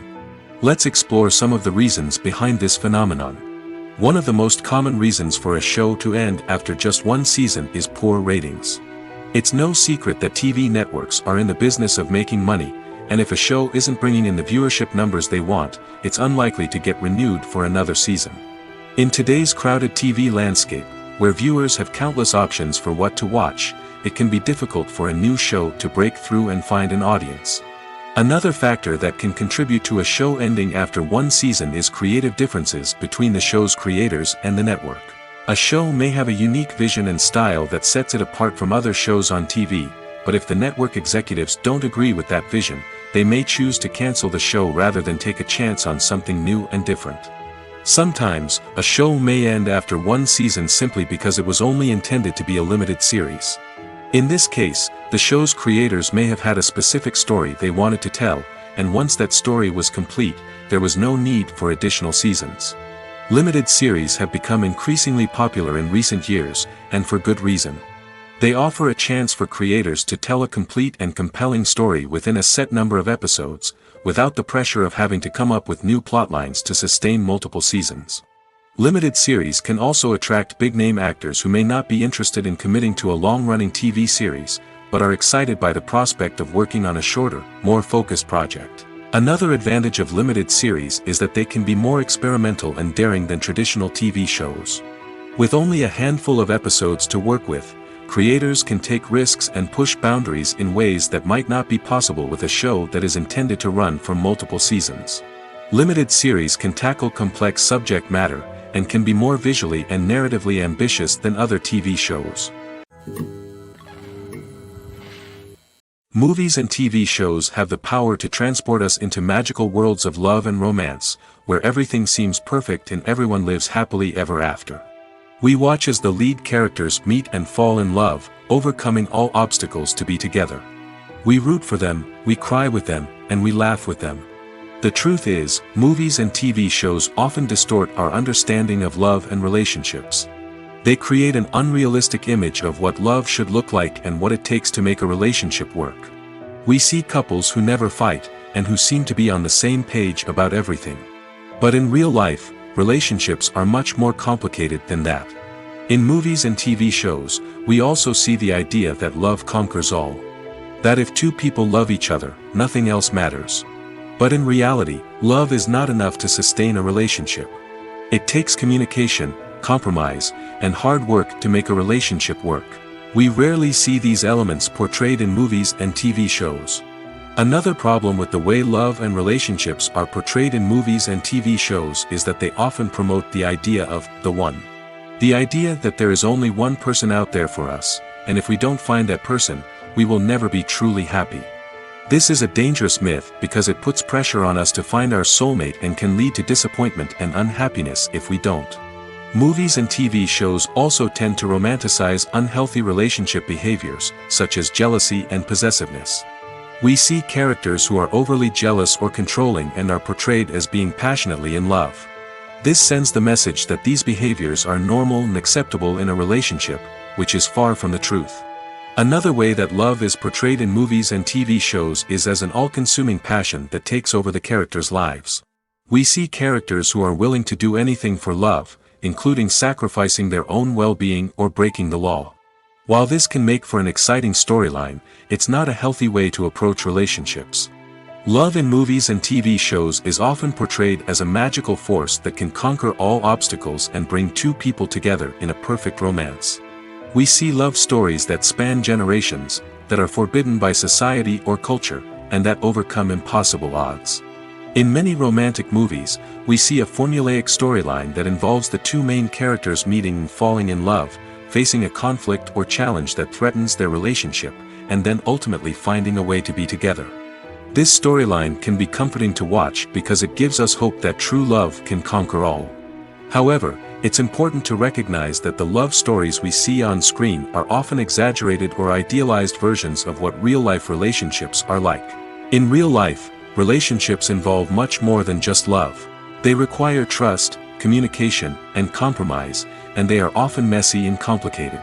S2: Let's explore some of the reasons behind this phenomenon. One of the most common reasons for a show to end after just one season is poor ratings. It's no secret that TV networks are in the business of making money, and if a show isn't bringing in the viewership numbers they want, it's unlikely to get renewed for another season. In today's crowded TV landscape, where viewers have countless options for what to watch, it can be difficult for a new show to break through and find an audience. Another factor that can contribute to a show ending after one season is creative differences between the show's creators and the network. A show may have a unique vision and style that sets it apart from other shows on TV, but if the network executives don't agree with that vision, they may choose to cancel the show rather than take a chance on something new and different. Sometimes, a show may end after one season simply because it was only intended to be a limited series. In this case, the show's creators may have had a specific story they wanted to tell, and once that story was complete, there was no need for additional seasons. Limited series have become increasingly popular in recent years, and for good reason. They offer a chance for creators to tell a complete and compelling story within a set number of episodes, without the pressure of having to come up with new plotlines to sustain multiple seasons. Limited series can also attract big-name actors who may not be interested in committing to a long-running TV series, but are excited by the prospect of working on a shorter, more focused project. Another advantage of limited series is that they can be more experimental and daring than traditional TV shows. With only a handful of episodes to work with, creators can take risks and push boundaries in ways that might not be possible with a show that is intended to run for multiple seasons. Limited series can tackle complex subject matter, and can be more visually and narratively ambitious than other TV shows. Movies and TV shows have the power to transport us into magical worlds of love and romance, where everything seems perfect and everyone lives happily ever after. We watch as the lead characters meet and fall in love, overcoming all obstacles to be together. We root for them, we cry with them, and we laugh with them. The truth is, movies and TV shows often distort our understanding of love and relationships. They create an unrealistic image of what love should look like and what it takes to make a relationship work. We see couples who never fight, and who seem to be on the same page about everything. But in real life, relationships are much more complicated than that. In movies and TV shows, we also see the idea that love conquers all. That if two people love each other, nothing else matters. But in reality, love is not enough to sustain a relationship. It takes communication, compromise, and hard work to make a relationship work. We rarely see these elements portrayed in movies and TV shows. Another problem with the way love and relationships are portrayed in movies and TV shows is that they often promote the idea of the one. The idea that there is only one person out there for us, and if we don't find that person, we will never be truly happy. This is a dangerous myth because it puts pressure on us to find our soulmate and can lead to disappointment and unhappiness if we don't. Movies and TV shows also tend to romanticize unhealthy relationship behaviors, such as jealousy and possessiveness. We see characters who are overly jealous or controlling and are portrayed as being passionately in love. This sends the message that these behaviors are normal and acceptable in a relationship, which is far from the truth. Another way that love is portrayed in movies and TV shows is as an all-consuming passion that takes over the characters' lives. We see characters who are willing to do anything for love, including sacrificing their own well-being or breaking the law. While this can make for an exciting storyline, it's not a healthy way to approach relationships. Love in movies and TV shows is often portrayed as a magical force that can conquer all obstacles and bring two people together in a perfect romance. We see love stories that span generations, that are forbidden by society or culture, and that overcome impossible odds. In many romantic movies, we see a formulaic storyline that involves the two main characters meeting and falling in love, facing a conflict or challenge that threatens their relationship, and then ultimately finding a way to be together. This storyline can be comforting to watch because it gives us hope that true love can conquer all. However, it's important to recognize that the love stories we see on screen are often exaggerated or idealized versions of what real-life relationships are like. In real life, relationships involve much more than just love. They require trust, communication, and compromise, and they are often messy and complicated.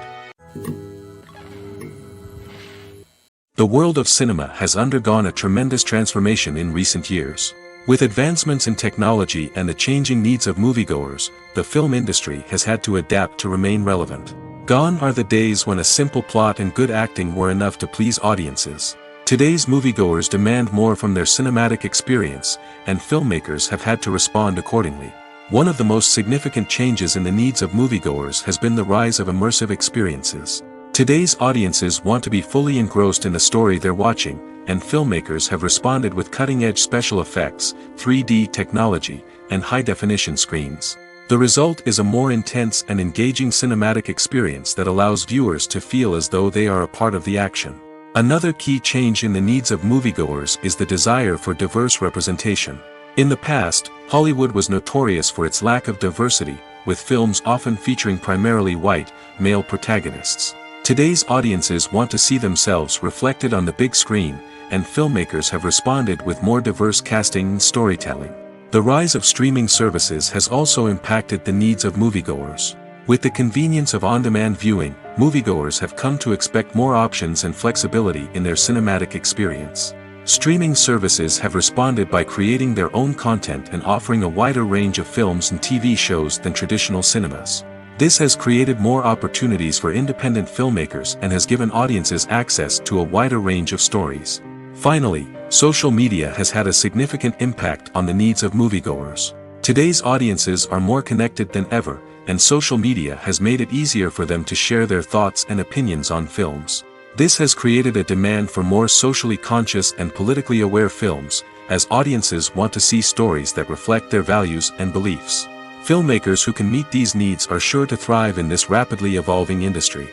S2: The world of cinema has undergone a tremendous transformation in recent years. With advancements in technology and the changing needs of moviegoers, the film industry has had to adapt to remain relevant. Gone are the days when a simple plot and good acting were enough to please audiences. Today's moviegoers demand more from their cinematic experience, and filmmakers have had to respond accordingly. One of the most significant changes in the needs of moviegoers has been the rise of immersive experiences. Today's audiences want to be fully engrossed in the story they're watching, and filmmakers have responded with cutting-edge special effects, 3D technology, and high-definition screens. The result is a more intense and engaging cinematic experience that allows viewers to feel as though they are a part of the action. Another key change in the needs of moviegoers is the desire for diverse representation. In the past, Hollywood was notorious for its lack of diversity, with films often featuring primarily white, male protagonists. Today's audiences want to see themselves reflected on the big screen, and filmmakers have responded with more diverse casting and storytelling. The rise of streaming services has also impacted the needs of moviegoers. With the convenience of on-demand viewing, moviegoers have come to expect more options and flexibility in their cinematic experience. Streaming services have responded by creating their own content and offering a wider range of films and TV shows than traditional cinemas. This has created more opportunities for independent filmmakers and has given audiences access to a wider range of stories. Finally, social media has had a significant impact on the needs of moviegoers. Today's audiences are more connected than ever, and social media has made it easier for them to share their thoughts and opinions on films. This has created a demand for more socially conscious and politically aware films, as audiences want to see stories that reflect their values and beliefs. Filmmakers who can meet these needs are sure to thrive in this rapidly evolving industry.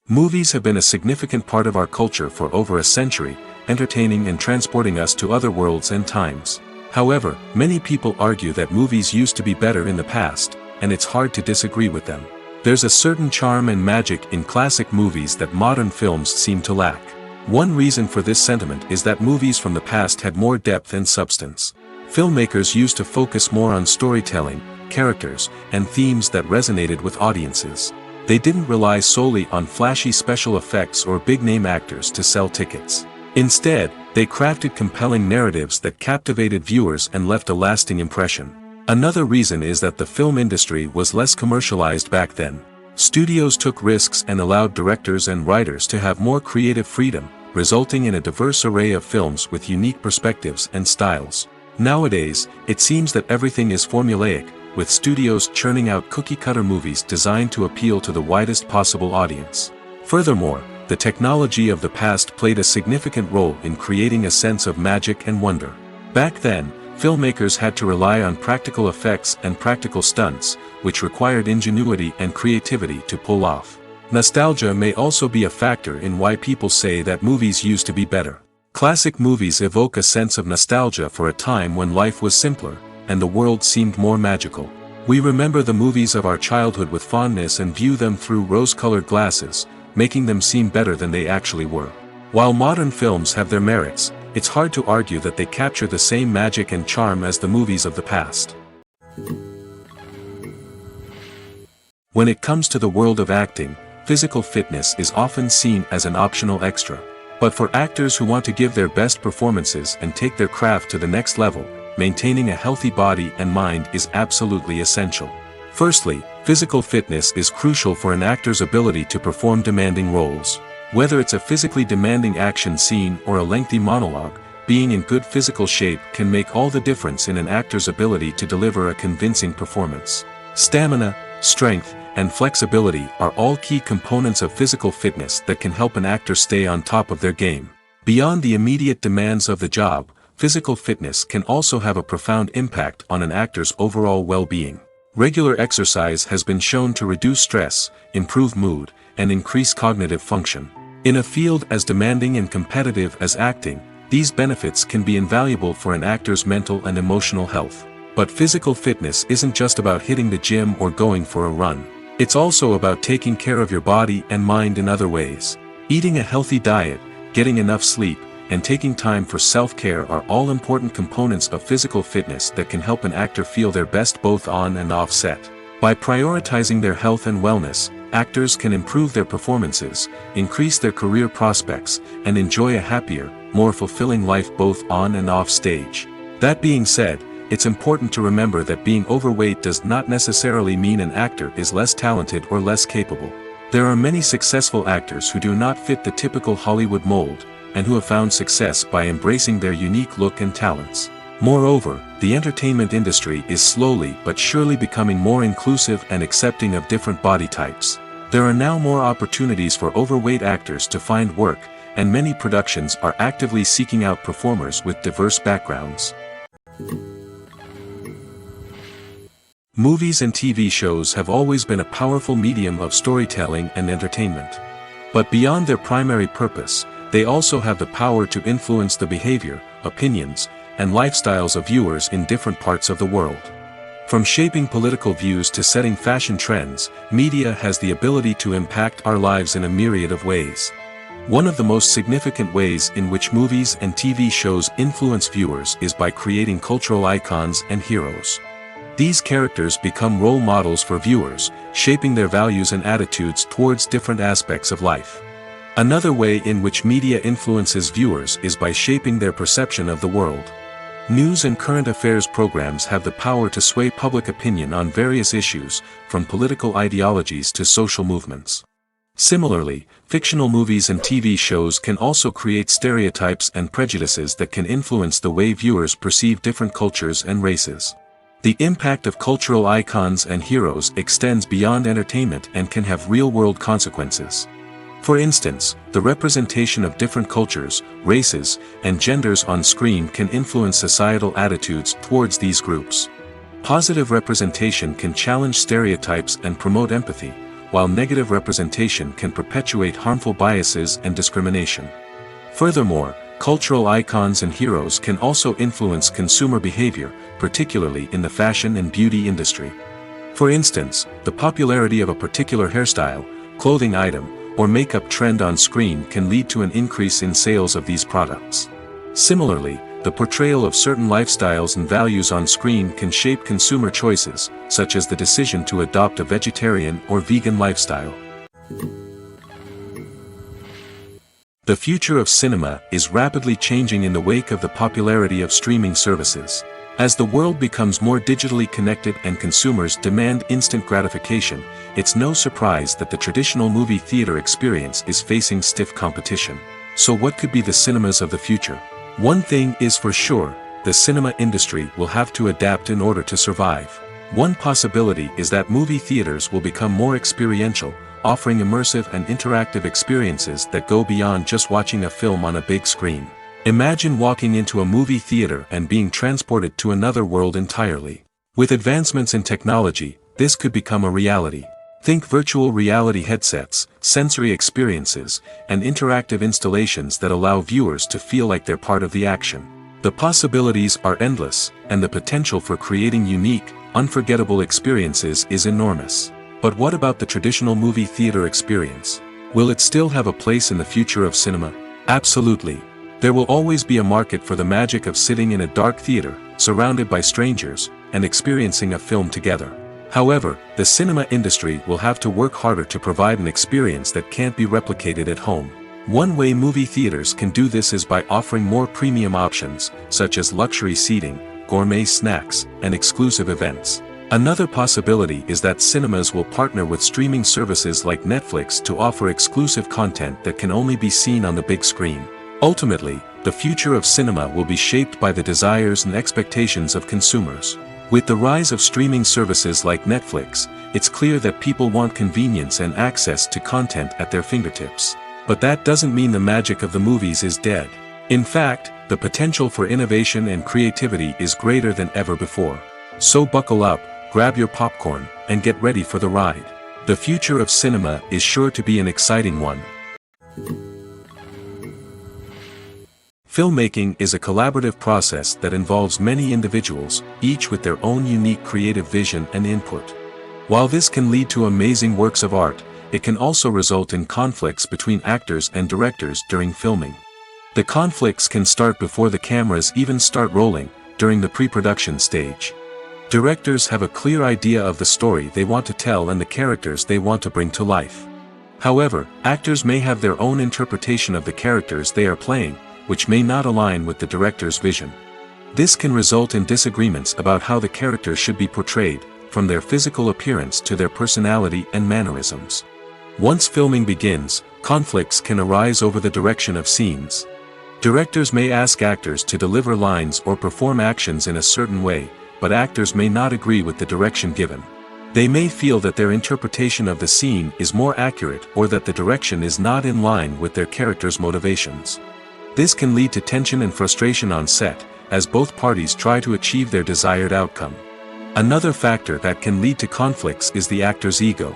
S2: Movies have been a significant part of our culture for over a century, entertaining and transporting us to other worlds and times. However, many people argue that movies used to be better in the past, and it's hard to disagree with them. There's a certain charm and magic in classic movies that modern films seem to lack. One reason for this sentiment is that movies from the past had more depth and substance. Filmmakers used to focus more on storytelling, characters, and themes that resonated with audiences. They didn't rely solely on flashy special effects or big-name actors to sell tickets. Instead, they crafted compelling narratives that captivated viewers and left a lasting impression. Another reason is that the film industry was less commercialized back then. Studios took risks and allowed directors and writers to have more creative freedom, resulting in a diverse array of films with unique perspectives and styles. Nowadays, it seems that everything is formulaic, with studios churning out cookie-cutter movies designed to appeal to the widest possible audience. Furthermore, the technology of the past played a significant role in creating a sense of magic and wonder. Back then, filmmakers had to rely on practical effects and practical stunts, which required ingenuity and creativity to pull off. Nostalgia may also be a factor in why people say that movies used to be better. Classic movies evoke a sense of nostalgia for a time when life was simpler, and the world seemed more magical. We remember the movies of our childhood with fondness and view them through rose-colored glasses, making them seem better than they actually were. While modern films have their merits, it's hard to argue that they capture the same magic and charm as the movies of the past. When it comes to the world of acting, physical fitness is often seen as an optional extra. But for actors who want to give their best performances and take their craft to the next level, maintaining a healthy body and mind is absolutely essential. Firstly, physical fitness is crucial for an actor's ability to perform demanding roles. Whether it's a physically demanding action scene or a lengthy monologue, being in good physical shape can make all the difference in an actor's ability to deliver a convincing performance. Stamina, strength, and flexibility are all key components of physical fitness that can help an actor stay on top of their game. Beyond the immediate demands of the job, physical fitness can also have a profound impact on an actor's overall well-being. Regular exercise has been shown to reduce stress, improve mood, and increase cognitive function. In a field as demanding and competitive as acting, these benefits can be invaluable for an actor's mental and emotional health. But physical fitness isn't just about hitting the gym or going for a run. It's also about taking care of your body and mind in other ways. Eating a healthy diet, getting enough sleep, and taking time for self-care are all important components of physical fitness that can help an actor feel their best both on and off set. By prioritizing their health and wellness, actors can improve their performances, increase their career prospects, and enjoy a happier, more fulfilling life both on and off stage. That being said, it's important to remember that being overweight does not necessarily mean an actor is less talented or less capable. There are many successful actors who do not fit the typical Hollywood mold, and who have found success by embracing their unique look and talents. Moreover, the entertainment industry is slowly but surely becoming more inclusive and accepting of different body types. There are now more opportunities for overweight actors to find work, and many productions are actively seeking out performers with diverse backgrounds. Movies and TV shows have always been a powerful medium of storytelling and entertainment. But beyond their primary purpose, they also have the power to influence the behavior, opinions, and lifestyles of viewers in different parts of the world. From shaping political views to setting fashion trends, media has the ability to impact our lives in a myriad of ways. One of the most significant ways in which movies and TV shows influence viewers is by creating cultural icons and heroes. These characters become role models for viewers, shaping their values and attitudes towards different aspects of life. Another way in which media influences viewers is by shaping their perception of the world. News and current affairs programs have the power to sway public opinion on various issues, from political ideologies to social movements. Similarly, fictional movies and TV shows can also create stereotypes and prejudices that can influence the way viewers perceive different cultures and races. The impact of cultural icons and heroes extends beyond entertainment and can have real-world consequences. For instance, the representation of different cultures, races, and genders on screen can influence societal attitudes towards these groups. Positive representation can challenge stereotypes and promote empathy, while negative representation can perpetuate harmful biases and discrimination. Furthermore, cultural icons and heroes can also influence consumer behavior, particularly in the fashion and beauty industry. For instance, the popularity of a particular hairstyle, clothing item, or makeup trend on screen can lead to an increase in sales of these products. Similarly, The portrayal of certain lifestyles and values on screen can shape consumer choices, such as the decision to adopt a vegetarian or vegan lifestyle. The future of cinema is rapidly changing in the wake of the popularity of streaming services. As the world becomes more digitally connected and consumers demand instant gratification, it's no surprise that the traditional movie theater experience is facing stiff competition. So what could be the cinemas of the future? One thing is for sure, the cinema industry will have to adapt in order to survive. One possibility is that movie theaters will become more experiential, offering immersive and interactive experiences that go beyond just watching a film on a big screen. Imagine walking into a movie theater and being transported to another world entirely. With advancements in technology, this could become a reality. Think virtual reality headsets, sensory experiences, and interactive installations that allow viewers to feel like they're part of the action. The possibilities are endless, and the potential for creating unique, unforgettable experiences is enormous. But what about the traditional movie theater experience? Will it still have a place in the future of cinema? Absolutely. There will always be a market for the magic of sitting in a dark theater, surrounded by strangers, and experiencing a film together. However, the cinema industry will have to work harder to provide an experience that can't be replicated at home. One way movie theaters can do this is by offering more premium options, such as luxury seating, gourmet snacks, and exclusive events. Another possibility is that cinemas will partner with streaming services like Netflix to offer exclusive content that can only be seen on the big screen. Ultimately, the future of cinema will be shaped by the desires and expectations of consumers. With the rise of streaming services like Netflix, it's clear that people want convenience and access to content at their fingertips. But that doesn't mean the magic of the movies is dead. In fact, the potential for innovation and creativity is greater than ever before. So buckle up, grab your popcorn, and get ready for the ride. The future of cinema is sure to be an exciting one. Filmmaking is a collaborative process that involves many individuals, each with their own unique creative vision and input. While this can lead to amazing works of art, it can also result in conflicts between actors and directors during filming. The conflicts can start before the cameras even start rolling, during the pre-production stage. Directors have a clear idea of the story they want to tell and the characters they want to bring to life. However, actors may have their own interpretation of the characters they are playing, which may not align with the director's vision. This can result in disagreements about how the characters should be portrayed, from their physical appearance to their personality and mannerisms. Once filming begins, conflicts can arise over the direction of scenes. Directors may ask actors to deliver lines or perform actions in a certain way, but actors may not agree with the direction given. They may feel that their interpretation of the scene is more accurate or that the direction is not in line with their character's motivations. This can lead to tension and frustration on set, as both parties try to achieve their desired outcome. Another factor that can lead to conflicts is the actor's ego.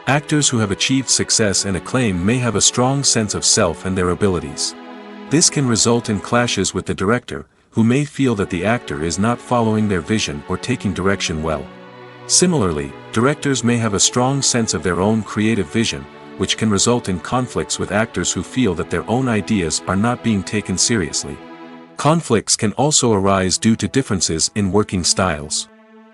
S2: Actors who have achieved success and acclaim may have a strong sense of self and their abilities. This can result in clashes with the director, who may feel that the actor is not following their vision or taking direction well. Similarly, directors may have a strong sense of their own creative vision, which can result in conflicts with actors who feel that their own ideas are not being taken seriously. Conflicts can also arise due to differences in working styles.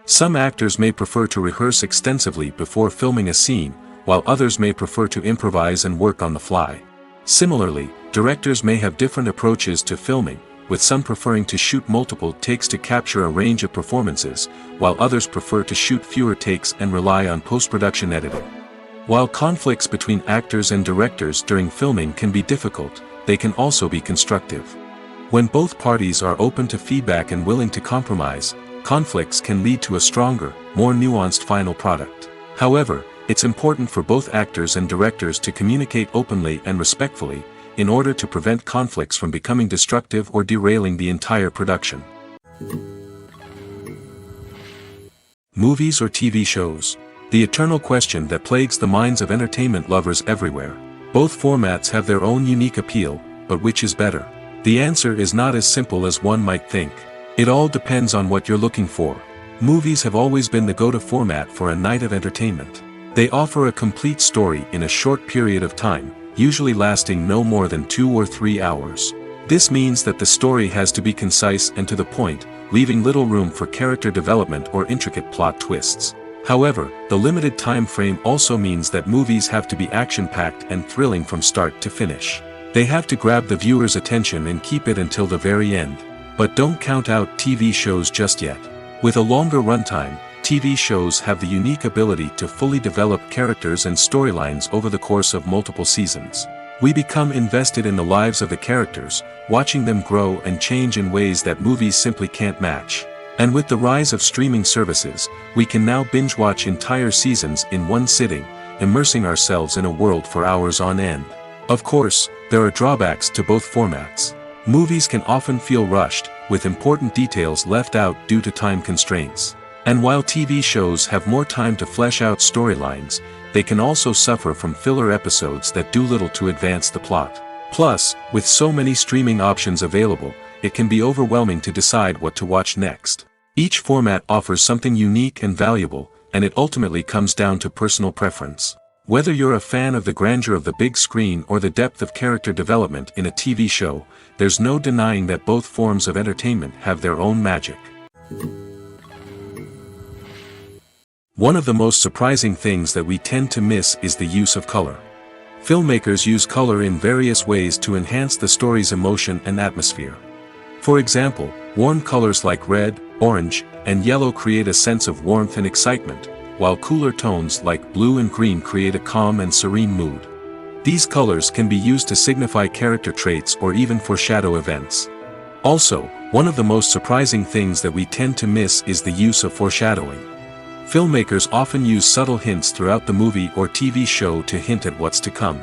S2: Some actors may prefer to rehearse extensively before filming a scene, while others may prefer to improvise and work on the fly. Similarly, directors may have different approaches to filming, with some preferring to shoot multiple takes to capture a range of performances, while others prefer to shoot fewer takes and rely on post-production editing. While conflicts between actors and directors during filming can be difficult, they can also be constructive. When both parties are open to feedback and willing to compromise, conflicts can lead to a stronger, more nuanced final product. However, it's important for both actors and directors to communicate openly and respectfully, in order to prevent conflicts from becoming destructive or derailing the entire production. Movies or TV shows? The eternal question that plagues the minds of entertainment lovers everywhere. Both formats have their own unique appeal, but which is better? The answer is not as simple as one might think. It all depends on what you're looking for. Movies have always been the go-to format for a night of entertainment. They offer a complete story in a short period of time, usually lasting no more than 2 or 3 hours. This means that the story has to be concise and to the point, leaving little room for character development or intricate plot twists. However, the limited time frame also means that movies have to be action-packed and thrilling from start to finish. They have to grab the viewer's attention and keep it until the very end. But don't count out TV shows just yet. With a longer runtime, TV shows have the unique ability to fully develop characters and storylines over the course of multiple seasons. We become invested in the lives of the characters, watching them grow and change in ways that movies simply can't match. And with the rise of streaming services, we can now binge-watch entire seasons in one sitting, immersing ourselves in a world for hours on end. Of course, there are drawbacks to both formats. Movies can often feel rushed, with important details left out due to time constraints. And while TV shows have more time to flesh out storylines, they can also suffer from filler episodes that do little to advance the plot. Plus, with so many streaming options available, it can be overwhelming to decide what to watch next. Each format offers something unique and valuable, and it ultimately comes down to personal preference. Whether you're a fan of the grandeur of the big screen or the depth of character development in a TV show, there's no denying that both forms of entertainment have their own magic. One of the most surprising things that we tend to miss is the use of color. Filmmakers use color in various ways to enhance the story's emotion and atmosphere. For example, warm colors like red, orange, and yellow create a sense of warmth and excitement, while cooler tones like blue and green create a calm and serene mood. These colors can be used to signify character traits or even foreshadow events. Also, one of the most surprising things that we tend to miss is the use of foreshadowing. Filmmakers often use subtle hints throughout the movie or TV show to hint at what's to come.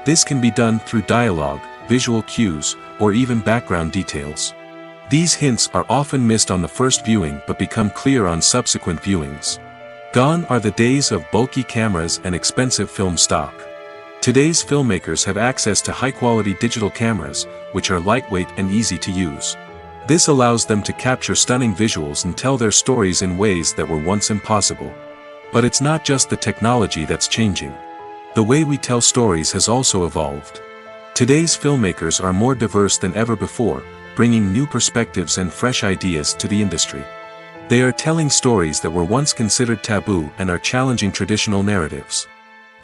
S2: This can be done through dialogue, visual cues, or even background details. These hints are often missed on the first viewing but become clear on subsequent viewings. Gone are the days of bulky cameras and expensive film stock. Today's filmmakers have access to high-quality digital cameras, which are lightweight and easy to use. This allows them to capture stunning visuals and tell their stories in ways that were once impossible. But it's not just the technology that's changing. The way we tell stories has also evolved. Today's filmmakers are more diverse than ever before, bringing new perspectives and fresh ideas to the industry. They are telling stories that were once considered taboo and are challenging traditional narratives.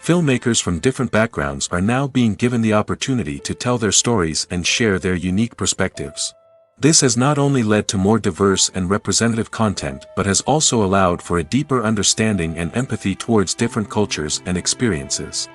S2: Filmmakers from different backgrounds are now being given the opportunity to tell their stories and share their unique perspectives. This has not only led to more diverse and representative content but has also allowed for a deeper understanding and empathy towards different cultures and experiences.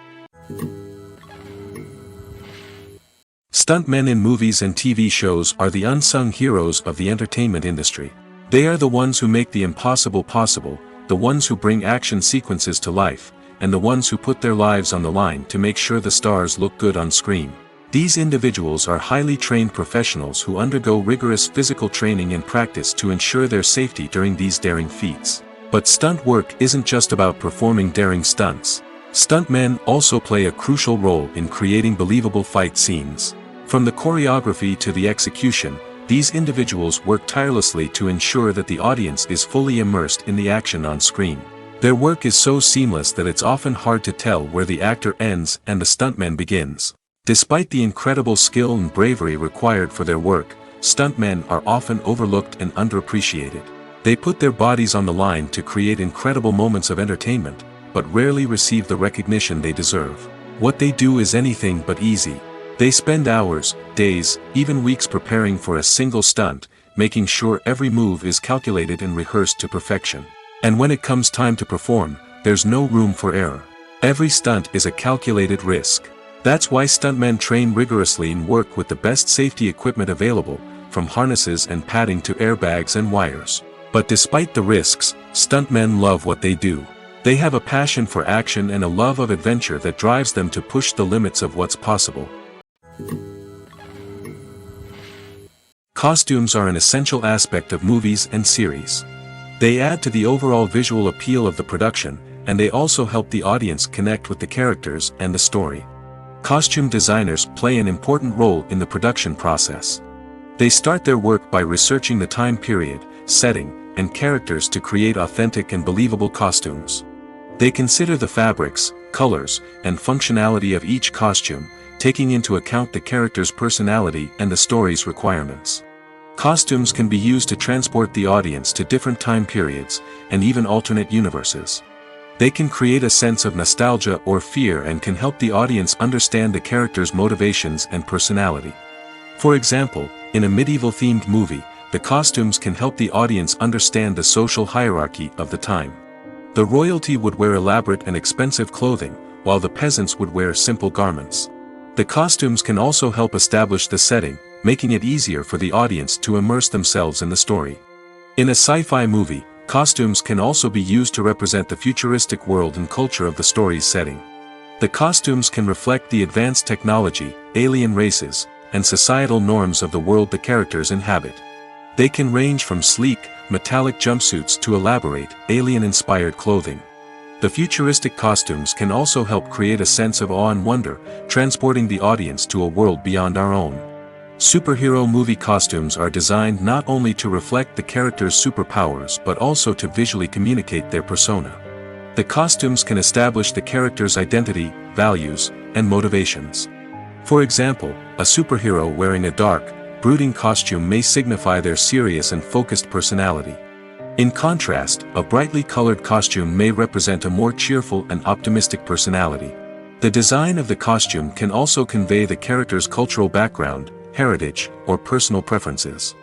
S2: Stuntmen in movies and TV shows are the unsung heroes of the entertainment industry. They are the ones who make the impossible possible, the ones who bring action sequences to life, and the ones who put their lives on the line to make sure the stars look good on screen. These individuals are highly trained professionals who undergo rigorous physical training and practice to ensure their safety during these daring feats. But stunt work isn't just about performing daring stunts. Stuntmen also play a crucial role in creating believable fight scenes. From the choreography to the execution, these individuals work tirelessly to ensure that the audience is fully immersed in the action on screen. Their work is so seamless that it's often hard to tell where the actor ends and the stuntman begins. Despite the incredible skill and bravery required for their work, stuntmen are often overlooked and underappreciated. They put their bodies on the line to create incredible moments of entertainment, but rarely receive the recognition they deserve. What they do is anything but easy. They spend hours, days, even weeks preparing for a single stunt, making sure every move is calculated and rehearsed to perfection. And when it comes time to perform, there's no room for error. Every stunt is a calculated risk. That's why stuntmen train rigorously and work with the best safety equipment available, from harnesses and padding to airbags and wires. But despite the risks, stuntmen love what they do. They have a passion for action and a love of adventure that drives them to push the limits of what's possible. Costumes are an essential aspect of movies and series. They add to the overall visual appeal of the production, and they also help the audience connect with the characters and the story. Costume designers play an important role in the production process. They start their work by researching the time period, setting, and characters to create authentic and believable costumes. They consider the fabrics, colors, and functionality of each costume, taking into account the character's personality and the story's requirements. Costumes can be used to transport the audience to different time periods, and even alternate universes. They can create a sense of nostalgia or fear and can help the audience understand the character's motivations and personality. For example, in a medieval-themed movie, the costumes can help the audience understand the social hierarchy of the time. The royalty would wear elaborate and expensive clothing, while the peasants would wear simple garments. The costumes can also help establish the setting, making it easier for the audience to immerse themselves in the story. In a sci-fi movie, costumes can also be used to represent the futuristic world and culture of the story's setting. The costumes can reflect the advanced technology, alien races, and societal norms of the world the characters inhabit. They can range from sleek, metallic jumpsuits to elaborate, alien-inspired clothing. The futuristic costumes can also help create a sense of awe and wonder, transporting the audience to a world beyond our own. Superhero movie costumes are designed not only to reflect the character's superpowers but also to visually communicate their persona. The costumes can establish the character's identity, values, and motivations. For example, a superhero wearing a dark, brooding costume may signify their serious and focused personality. In contrast, a brightly colored costume may represent a more cheerful and optimistic personality. The design of the costume can also convey the character's cultural background, heritage, or personal preferences.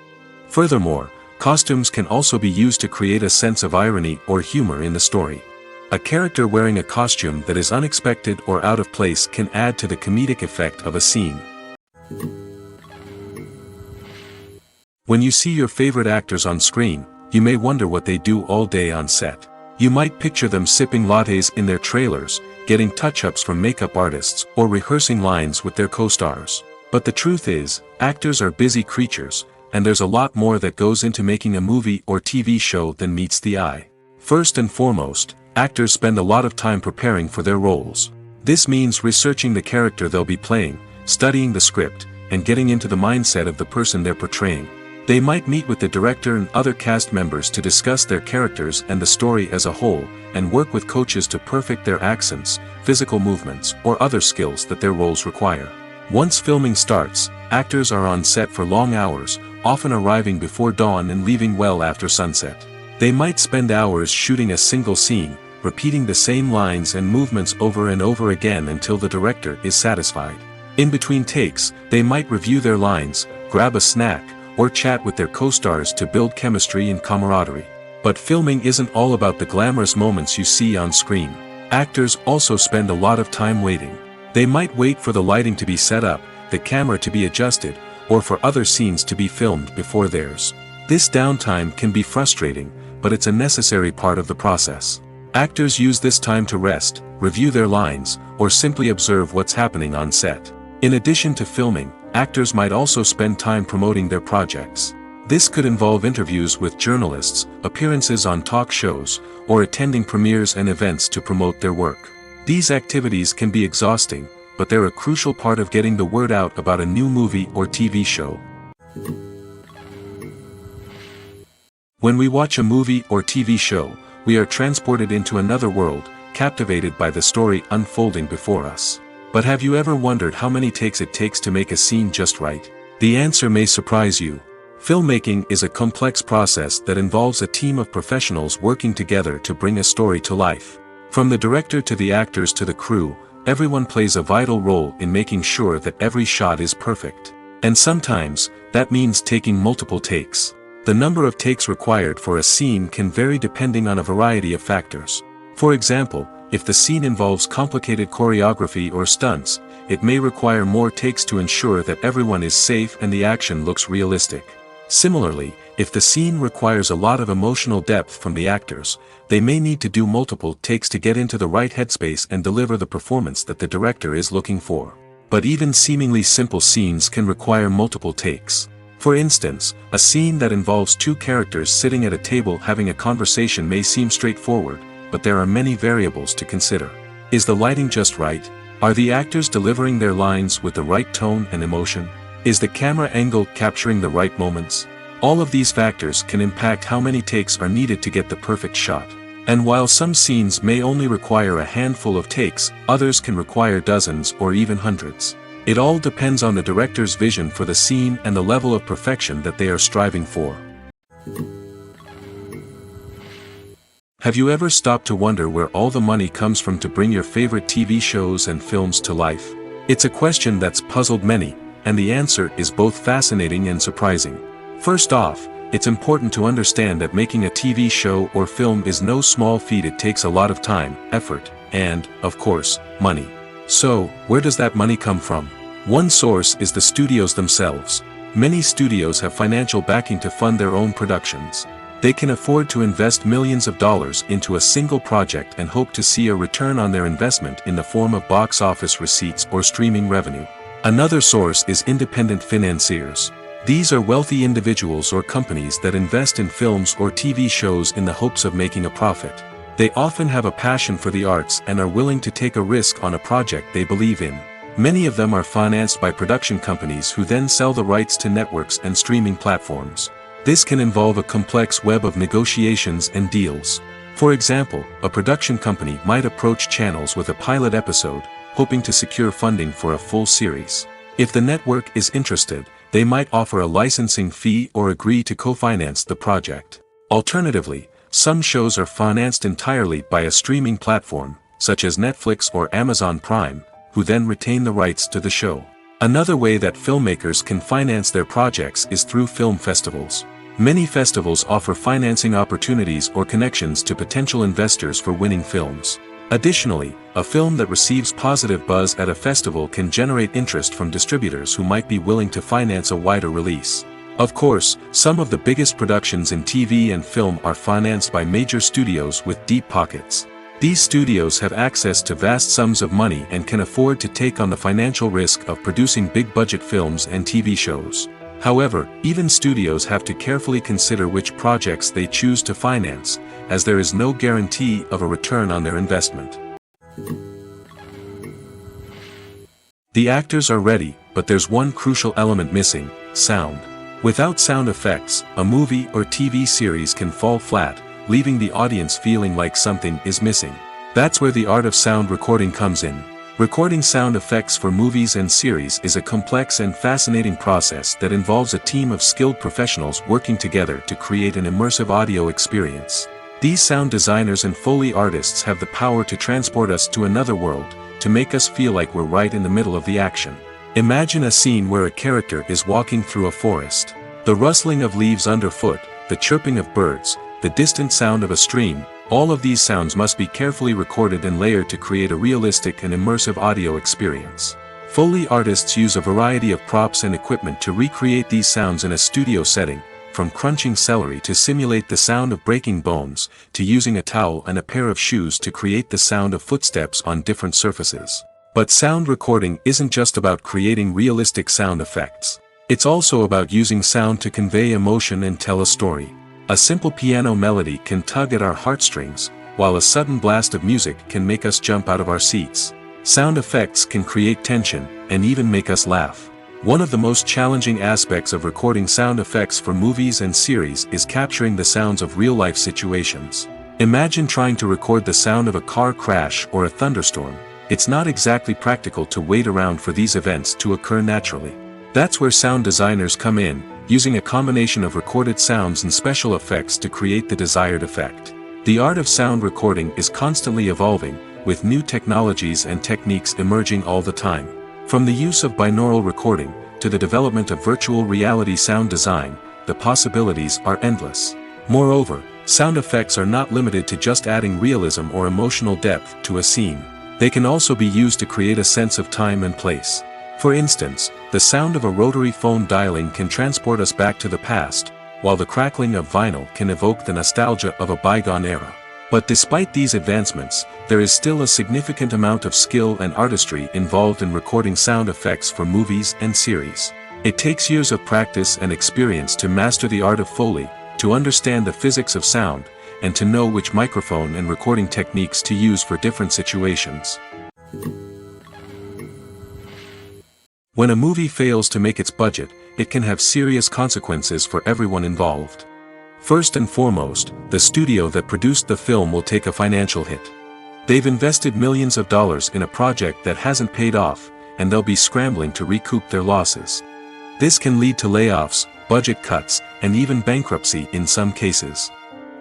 S2: Furthermore, costumes can also be used to create a sense of irony or humor in the story. A character wearing a costume that is unexpected or out of place can add to the comedic effect of a scene. When you see your favorite actors on screen, you may wonder what they do all day on set. You might picture them sipping lattes in their trailers, getting touch-ups from makeup artists, or rehearsing lines with their co-stars. But the truth is, actors are busy creatures, and there's a lot more that goes into making a movie or TV show than meets the eye. First and foremost, actors spend a lot of time preparing for their roles. This means researching the character they'll be playing, studying the script, and getting into the mindset of the person they're portraying. They might meet with the director and other cast members to discuss their characters and the story as a whole, and work with coaches to perfect their accents, physical movements, or other skills that their roles require. Once filming starts, actors are on set for long hours, often arriving before dawn and leaving well after sunset. They might spend hours shooting a single scene, repeating the same lines and movements over and over again until the director is satisfied. In between takes, they might review their lines, grab a snack, or chat with their co-stars to build chemistry and camaraderie. But filming isn't all about the glamorous moments you see on screen. Actors also spend a lot of time waiting. They might wait for the lighting to be set up, the camera to be adjusted, or for other scenes to be filmed before theirs. This downtime can be frustrating, but it's a necessary part of the process. Actors use this time to rest, review their lines, or simply observe what's happening on set. In addition to filming, actors might also spend time promoting their projects. This could involve interviews with journalists, appearances on talk shows, or attending premieres and events to promote their work. These activities can be exhausting, but they're a crucial part of getting the word out about a new movie or TV show. When we watch a movie or TV show, we are transported into another world, captivated by the story unfolding before us. But have you ever wondered how many takes it takes to make a scene just right? The answer may surprise you. Filmmaking is a complex process that involves a team of professionals working together to bring a story to life. From the director to the actors to the crew, everyone plays a vital role in making sure that every shot is perfect. And sometimes, that means taking multiple takes. The number of takes required for a scene can vary depending on a variety of factors. For example, if the scene involves complicated choreography or stunts, it may require more takes to ensure that everyone is safe and the action looks realistic. Similarly, if the scene requires a lot of emotional depth from the actors, they may need to do multiple takes to get into the right headspace and deliver the performance that the director is looking for. But even seemingly simple scenes can require multiple takes. For instance, a scene that involves two characters sitting at a table having a conversation may seem straightforward, but there are many variables to consider. Is the lighting just right? Are the actors delivering their lines with the right tone and emotion? Is the camera angle capturing the right moments? All of these factors can impact how many takes are needed to get the perfect shot. And while some scenes may only require a handful of takes, others can require dozens or even hundreds. It all depends on the director's vision for the scene and the level of perfection that they are striving for. Have you ever stopped to wonder where all the money comes from to bring your favorite TV shows and films to life? It's a question that's puzzled many, and the answer is both fascinating and surprising. First off, it's important to understand that making a TV show or film is no small feat. It takes a lot of time, effort, and, of course, money. So, where does that money come from? One source is the studios themselves. Many studios have financial backing to fund their own productions. They can afford to invest millions of dollars into a single project and hope to see a return on their investment in the form of box office receipts or streaming revenue. Another source is independent financiers. These are wealthy individuals or companies that invest in films or TV shows in the hopes of making a profit. They often have a passion for the arts and are willing to take a risk on a project they believe in. Many of them are financed by production companies who then sell the rights to networks and streaming platforms. This can involve a complex web of negotiations and deals. For example, a production company might approach channels with a pilot episode, hoping to secure funding for a full series. If the network is interested, they might offer a licensing fee or agree to co-finance the project. Alternatively, some shows are financed entirely by a streaming platform, such as Netflix or Amazon Prime, who then retain the rights to the show. Another way that filmmakers can finance their projects is through film festivals. Many festivals offer financing opportunities or connections to potential investors for winning films. Additionally, a film that receives positive buzz at a festival can generate interest from distributors who might be willing to finance a wider release. Of course, some of the biggest productions in TV and film are financed by major studios with deep pockets. These studios have access to vast sums of money and can afford to take on the financial risk of producing big-budget films and TV shows. However, even studios have to carefully consider which projects they choose to finance, as there is no guarantee of a return on their investment. The actors are ready, but there's one crucial element missing: sound. Without sound effects, a movie or TV series can fall flat, leaving the audience feeling like something is missing. That's where the art of sound recording comes in. Recording sound effects for movies and series is a complex and fascinating process that involves a team of skilled professionals working together to create an immersive audio experience. These sound designers and Foley artists have the power to transport us to another world, to make us feel like we're right in the middle of the action. Imagine a scene where a character is walking through a forest. The rustling of leaves underfoot, the chirping of birds, the distant sound of a stream, all of these sounds must be carefully recorded and layered to create a realistic and immersive audio experience. Foley artists use a variety of props and equipment to recreate these sounds in a studio setting, from crunching celery to simulate the sound of breaking bones, to using a towel and a pair of shoes to create the sound of footsteps on different surfaces. But sound recording isn't just about creating realistic sound effects. It's also about using sound to convey emotion and tell a story. A simple piano melody can tug at our heartstrings, while a sudden blast of music can make us jump out of our seats. Sound effects can create tension, and even make us laugh. One of the most challenging aspects of recording sound effects for movies and series is capturing the sounds of real-life situations. Imagine trying to record the sound of a car crash or a thunderstorm. It's not exactly practical to wait around for these events to occur naturally. That's where sound designers come in, using a combination of recorded sounds and special effects to create the desired effect. The art of sound recording is constantly evolving, with new technologies and techniques emerging all the time. From the use of binaural recording, to the development of virtual reality sound design, the possibilities are endless. Moreover, sound effects are not limited to just adding realism or emotional depth to a scene. They can also be used to create a sense of time and place. For instance, the sound of a rotary phone dialing can transport us back to the past, while the crackling of vinyl can evoke the nostalgia of a bygone era. But despite these advancements, there is still a significant amount of skill and artistry involved in recording sound effects for movies and series. It takes years of practice and experience to master the art of Foley, to understand the physics of sound, and to know which microphone and recording techniques to use for different situations. When a movie fails to make its budget, it can have serious consequences for everyone involved. First and foremost, the studio that produced the film will take a financial hit. They've invested millions of dollars in a project that hasn't paid off, and they'll be scrambling to recoup their losses. This can lead to layoffs, budget cuts, and even bankruptcy in some cases.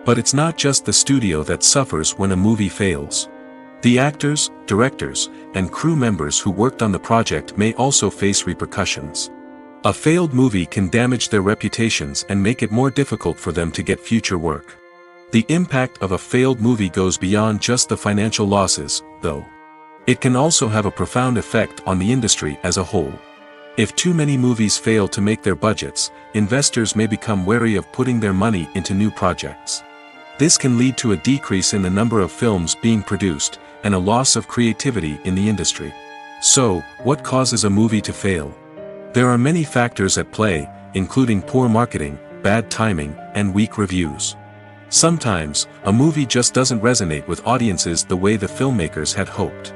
S2: But it's not just the studio that suffers when a movie fails. The actors, directors, and crew members who worked on the project may also face repercussions. A failed movie can damage their reputations and make it more difficult for them to get future work. The impact of a failed movie goes beyond just the financial losses, though. It can also have a profound effect on the industry as a whole. If too many movies fail to make their budgets, investors may become wary of putting their money into new projects. This can lead to a decrease in the number of films being produced, and a loss of creativity in the industry. So, what causes a movie to fail? There are many factors at play, including poor marketing, bad timing, and weak reviews. Sometimes, a movie just doesn't resonate with audiences the way the filmmakers had hoped.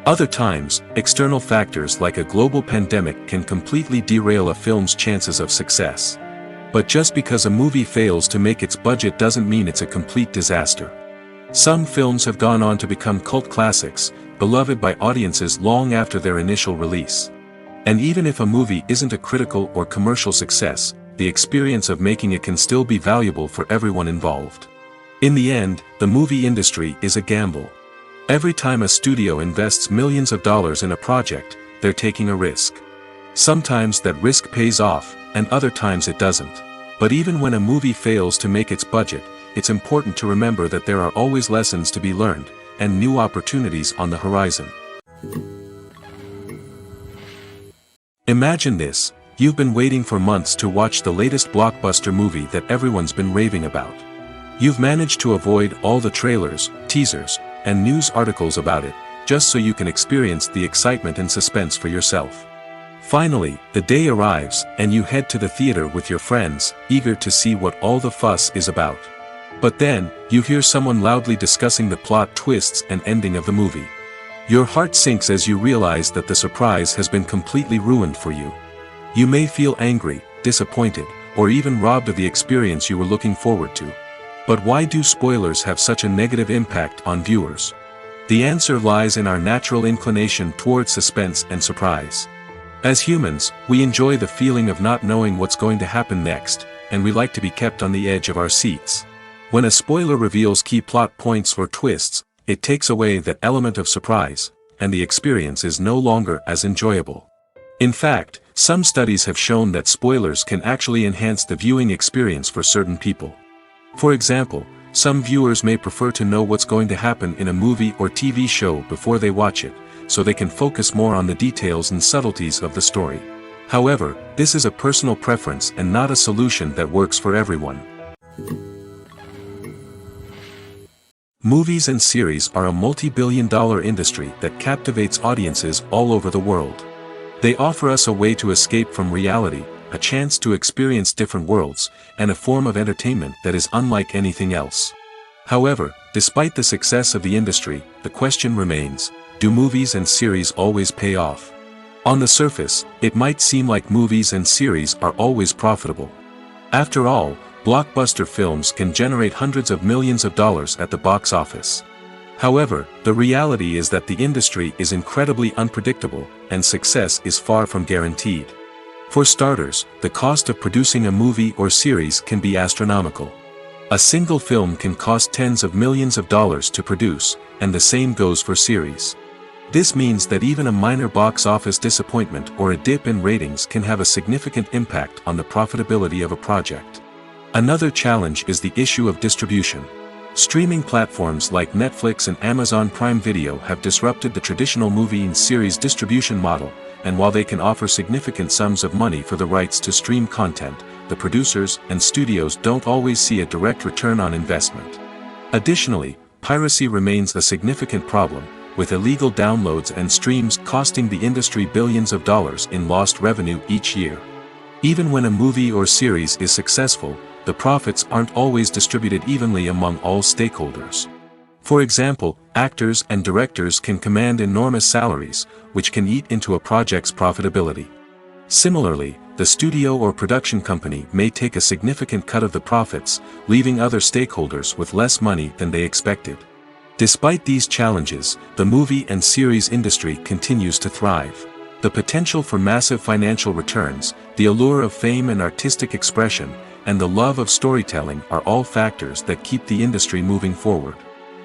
S2: Other times, external factors like a global pandemic can completely derail a film's chances of success. But just because a movie fails to make its budget doesn't mean it's a complete disaster. Some films have gone on to become cult classics, beloved by audiences long after their initial release. And even if a movie isn't a critical or commercial success, the experience of making it can still be valuable for everyone involved. In the end, the movie industry is a gamble. Every time a studio invests millions of dollars in a project, they're taking a risk. Sometimes that risk pays off, and other times it doesn't. But even when a movie fails to make its budget, it's important to remember that there are always lessons to be learned, and new opportunities on the horizon. Imagine this: you've been waiting for months to watch the latest blockbuster movie that everyone's been raving about. You've managed to avoid all the trailers, teasers, and news articles about it, just so you can experience the excitement and suspense for yourself. Finally, the day arrives, and you head to the theater with your friends, eager to see what all the fuss is about. But then, you hear someone loudly discussing the plot twists and ending of the movie. Your heart sinks as you realize that the surprise has been completely ruined for you. You may feel angry, disappointed, or even robbed of the experience you were looking forward to. But why do spoilers have such a negative impact on viewers? The answer lies in our natural inclination toward suspense and surprise. As humans, we enjoy the feeling of not knowing what's going to happen next, and we like to be kept on the edge of our seats. When a spoiler reveals key plot points or twists, it takes away that element of surprise, and the experience is no longer as enjoyable. In fact, some studies have shown that spoilers can actually enhance the viewing experience for certain people. For example, some viewers may prefer to know what's going to happen in a movie or TV show before they watch it, so they can focus more on the details and subtleties of the story. However, this is a personal preference and not a solution that works for everyone. Movies and series are a multi-billion-dollar industry that captivates audiences all over the world. They offer us a way to escape from reality, a chance to experience different worlds, and a form of entertainment that is unlike anything else. However, despite the success of the industry, the question remains: do movies and series always pay off? On the surface, it might seem like movies and series are always profitable. After all, blockbuster films can generate hundreds of millions of dollars at the box office. However, the reality is that the industry is incredibly unpredictable, and success is far from guaranteed. For starters, the cost of producing a movie or series can be astronomical. A single film can cost tens of millions of dollars to produce, and the same goes for series. This means that even a minor box office disappointment or a dip in ratings can have a significant impact on the profitability of a project. Another challenge is the issue of distribution. Streaming platforms like Netflix and Amazon Prime Video have disrupted the traditional movie and series distribution model, and while they can offer significant sums of money for the rights to stream content, the producers and studios don't always see a direct return on investment. Additionally, piracy remains a significant problem, with illegal downloads and streams costing the industry billions of dollars in lost revenue each year. Even when a movie or series is successful, the profits aren't always distributed evenly among all stakeholders. For example, actors and directors can command enormous salaries, which can eat into a project's profitability. Similarly, the studio or production company may take a significant cut of the profits, leaving other stakeholders with less money than they expected. Despite these challenges, the movie and series industry continues to thrive. The potential for massive financial returns, the allure of fame and artistic expression, and the love of storytelling are all factors that keep the industry moving forward.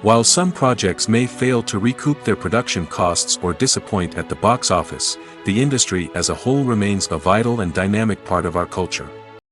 S2: While some projects may fail to recoup their production costs or disappoint at the box office, the industry as a whole remains a vital and dynamic part of our culture.